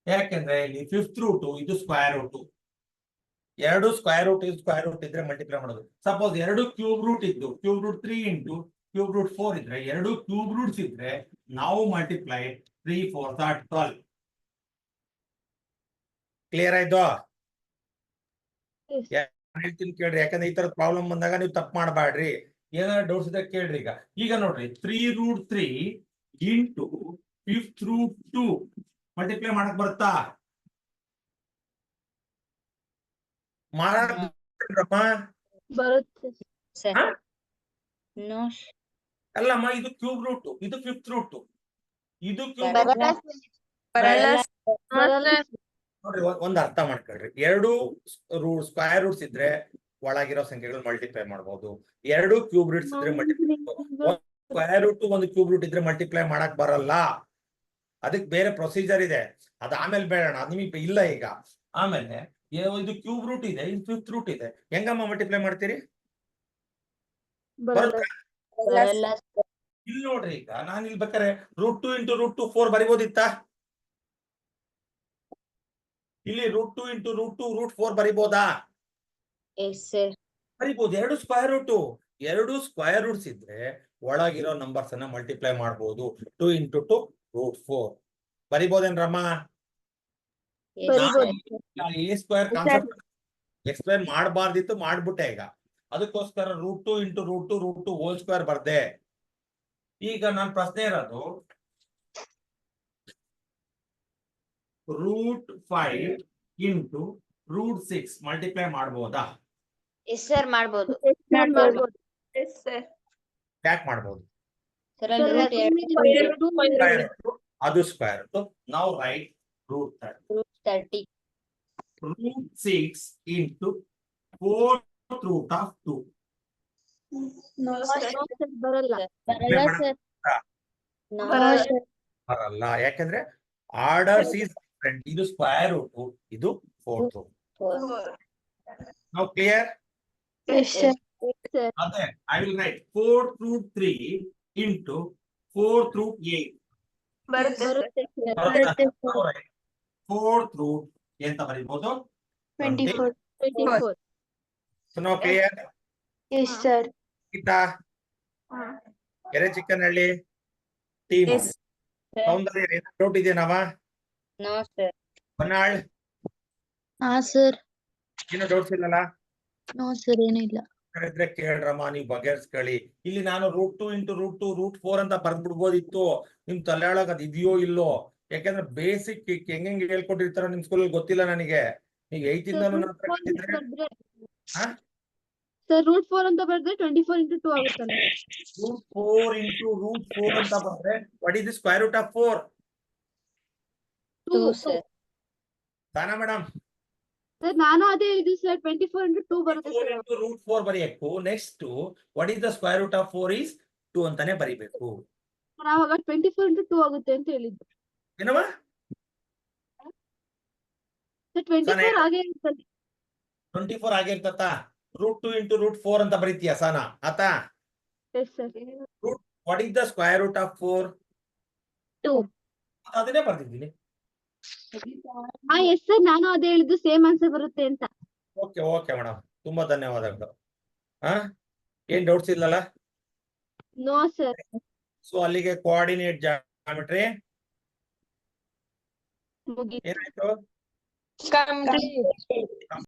ಯಾಕೆಂದ್ರೆ ಇಲ್ಲಿ 5th ರೂಟ್, ಇದು ಸ್ಕ್ವೇರ್ ರೂಟ್. ಎರಡು ಸ್ಕ್ವೇರ್ ರೂಟ್ ಇದ್ರೆ ಮಲ್ಟಿಪ್ಲೈ ಮಾಡೋದು. ಸಪೋಸ್ ಎರಡು ಕ್ಯೂಬ್ ರೂಟ್ ಇದ್ದು, cube root 3 into cube root 4 ಇದ್ರೆ, ಎರಡು ಕ್ಯೂಬ್ ರೂಟ್ಸ್ ಇದ್ರೆ ನಾವು ಮಲ್ಟಿಪ್ಲೈ 3 4 12. ಕ್ಲಿಯರ್ ಆಯ್ತು? ಹೇಳ್ತೀನಿ ಕೇಳ್ರಿ, ಯಾಕಂದ್ರೆ ಈ ತರದ ಪ್ರಾಬ್ಲಮ್ ಬಂದಾಗ ನೀವು ತಪ್ಪು ಮಾಡಬೇಡ್ರಿ. ಏನಾದ್ರು ಡೌಟ್ಸ್ ಇದ್ರೆ ಕೇಳ್ರಿ. ಈಗ ನೋಡ್ರಿ, 3√3 ಇಂಟು 5th ರೂಟ್ 2 ಮಲ್ಟಿಪ್ಲೈ ಮಾಡಕ್ ಬರುತ್ತಾ? ಬರುತ್ತೆ. ಅಲ್ಲಮ್ಮ, ಇದು ಕ್ಯೂಬ್ ರೂಟ್, ಇದು 5th ರೂಟ್, ಇದು ಕ್ಯೂಬ್ ನೋಡ್ರಿ. ಒಂದ್ ಅರ್ಥ ಮಾಡ್ಕೊಳ್ರಿ, ಎರಡು ಸ್ಕ್ವೇರ್ ರೂಟ್ಸ್ ಇದ್ರೆ ಒಳಗಿರೋ ಸಂಖ್ಯೆಗಳು ಮಲ್ಟಿಪ್ಲೈ ಮಾಡಬಹುದು. ಎರಡು ಕ್ಯೂಬ್ ರೂಟ್ಸ್ ಇದ್ರೆ ಮಲ್ಟಿಪ್ಲೈ, ಸ್ಕ್ವೇರ್ ರೂಟ್ ಒಂದು ಕ್ಯೂಬ್ ರೂಟ್ ಇದ್ರೆ ಮಲ್ಟಿಪ್ಲೈ ಮಾಡಕ್ ಬರಲ್ಲ. ಅದಕ್ಕೆ ಬೇರೆ ಪ್ರೊಸೀಜರ್ ಇದೆ, ಅದ್ ಆಮೇಲೆ ಬೇಡಣ, ಅದು ನಿಮಗೆ ಇಲ್ಲ ಈಗ. ಆಮೇಲೆ ಇದು ಕ್ಯೂಬ್ ರೂಟ್ ಇದೆ, ಇದು 5th ರೂಟ್ ಇದೆ, ಹೆಂಗಮ್ಮ ಮಲ್ಟಿಪ್ಲೈ ಮಾಡ್ತೀರಿ? ಇಲ್ಲಿ ನೋಡ್ರಿ, ಈಗ ನಾನು ಇಲ್ಲಿ ಬೇಕಾದ್ರೆ √2 into √2 4 ಬರಿಬೋದಿತ್ತ? ಇಲ್ಲಿ √2 into √2 √4 ಬರಿಬೋದಾ? Yes sir. ಬರಿಬಹುದು. ಎರಡು ಸ್ಕ್ವೇರ್ ರೂಟ್ಸ್ ಇದ್ರೆ ಒಳಗಿರೋ ನಂಬರ್ಸ್ ಅನ್ನ ಮಲ್ಟಿಪ್ಲೈ ಮಾಡಬಹುದು. 2 into 2 √4 ಬರಿಬಹುದೇನ್ರಮ್ಮ? ಎ ಸ್ಕ್ವೇರ್ ಕಾನ್ಸೆಪ್ಟ್ ಎಕ್ಸ್ಪ್ಲೈನ್ ಮಾಡಬಾರ್ದಿತ್ತು, ಮಾಡ್ಬಿಟ್ಟೆ ಈಗ. ಅದಕ್ಕೋಸ್ಕರ √2 into √2 ಹೋಲ್ ಸ್ಕ್ವೇರ್ ಬರ್ದೆ. ಈಗ ನನ್ನ ಪ್ರಶ್ನೆ ಇರೋದು √5 into √6 ಮಲ್ಟಿಪ್ಲೈ ಮಾಡಬಹುದಾ? ಎಸ್ ಸರ್ ಮಾಡ್ಬೋದು. ಯಾಕೆ ಮಾಡಬಹುದು? ಸರ್ ಅಲ್ಲಿ root ಎರಡು ಅದು ಸ್ಕ್ವೇರ್. ನಾವು right √30 √6 into 4th root of 2 ಬರಲ್ಲ ಸರ್. ಬರಲ್ಲ. ಯಾಕಂದ್ರೆ ಆರ್ಡರ್ಸ್ ಈಸ್ ಡಿಫರೆಂಟ್. ಇದು ಸ್ಕ್ವೇರ್ ರೂಟ್, ಇದು 4th root. ನಾವು ಕ್ಲಿಯರ್? ಅದೇ I will write 4th root 3 into 4th root 8. 4th root ಎಂತ ಬರೀಬಹುದು? 24. So now clear? Geeta, Erechikkanahalli team Soundarya doubt ಇದೆಯಾ? No sir. ಹೊನ್ನಾಳ್ ಸರ್ ಏನು ಡೌಟ್ಸ್ ಇಲ್ಲಲ್ಲ? ನೋ ಸರ್ ಏನಿಲ್ಲ. ಇದ್ರೆ ಕೇಳ್ರಮ್ಮ, ನೀವು ಬಗೆಹರಿಸ್ಕೊಳ್ಳಿ. ಇಲ್ಲಿ ನಾನು √2 into √2 √4 ಅಂತ ಬರ್ದ್ಬಿಡ್ಬೋದಿತ್ತು. ನಿಮ್ ತಲೆ ಒಳಗ್ ಅದ್ ಇದೆಯೋ ಇಲ್ಲೋ? ಯಾಕಂದ್ರೆ ಬೇಸಿಕ್ ಹೆಂಗೆ ಹೇಳ್ಕೊಟ್ಟಿರ್ತಾರೋ ನಿಮ್ ಸ್ಕೂಲ್ ಗೊತ್ತಿಲ್ಲ ನನಗೆ. ನೀವು 8th ಇಂದನೂ ಸರ್ √4 ಅಂತ ಬರ್ದ್ರೆ 24 into 2 ಆಗುತ್ತಲ್ಲ. √4 into √4 ಅಂತ ಬಂದ್ರೆ what is the square root of 4? 2 sir. Tana madam? Sir ನಾನು ಅದೇ ಹೇಳಿದ್ದು ಸರ್ 24 into 2 ಬರುತ್ತೆ 4 ಸರ್. into √4 ಬರೆಯಬೇಕು. Next what is the square root of 4 is 2 ಅಂತಾನೆ ಬರಿಬೇಕು. ನಾವಾಗ 24 into 2 ಆಗುತ್ತೆ ಅಂತ ಹೇಳಿದ್ದು. ಏನಮ್ಮ? ಸರ್ 24 ಆಗೇ ಇರ್ತದೆ. 24 ಆಗಿರ್ತತಾ? √2 into √4 ಅಂತ ಬರೀತೀಯ ಸಾನಾ? ಆತಾ? Yes sir. What is the square root of 4? 2. ಅದನ್ನೇ ಬರ್ತಿದ್ದೀನಿ. ಎಸ್ ಸರ್ ನಾನು ಅದೇ ಹೇಳಿದ್ದು ಸೇಮ್ ಆನ್ಸರ್ ಬರುತ್ತೆ ಅಂತ. ಓಕೆ ಮೇಡಮ್, ತುಂಬಾ ಧನ್ಯವಾದಗಳು. ಏನ್ ಡೌಟ್ಸ್ ಇಲ್ಲಲ್ಲ? No sir. ಸೊ ಅಲ್ಲಿಗೆ ಕೋಆರ್ಡಿನೇಟ್ ಜಾಮೆಟ್ರಿ ಮುಗೀತು. ಏನಾಯ್ತು? ಕಂಪ್ಲೀಟ್.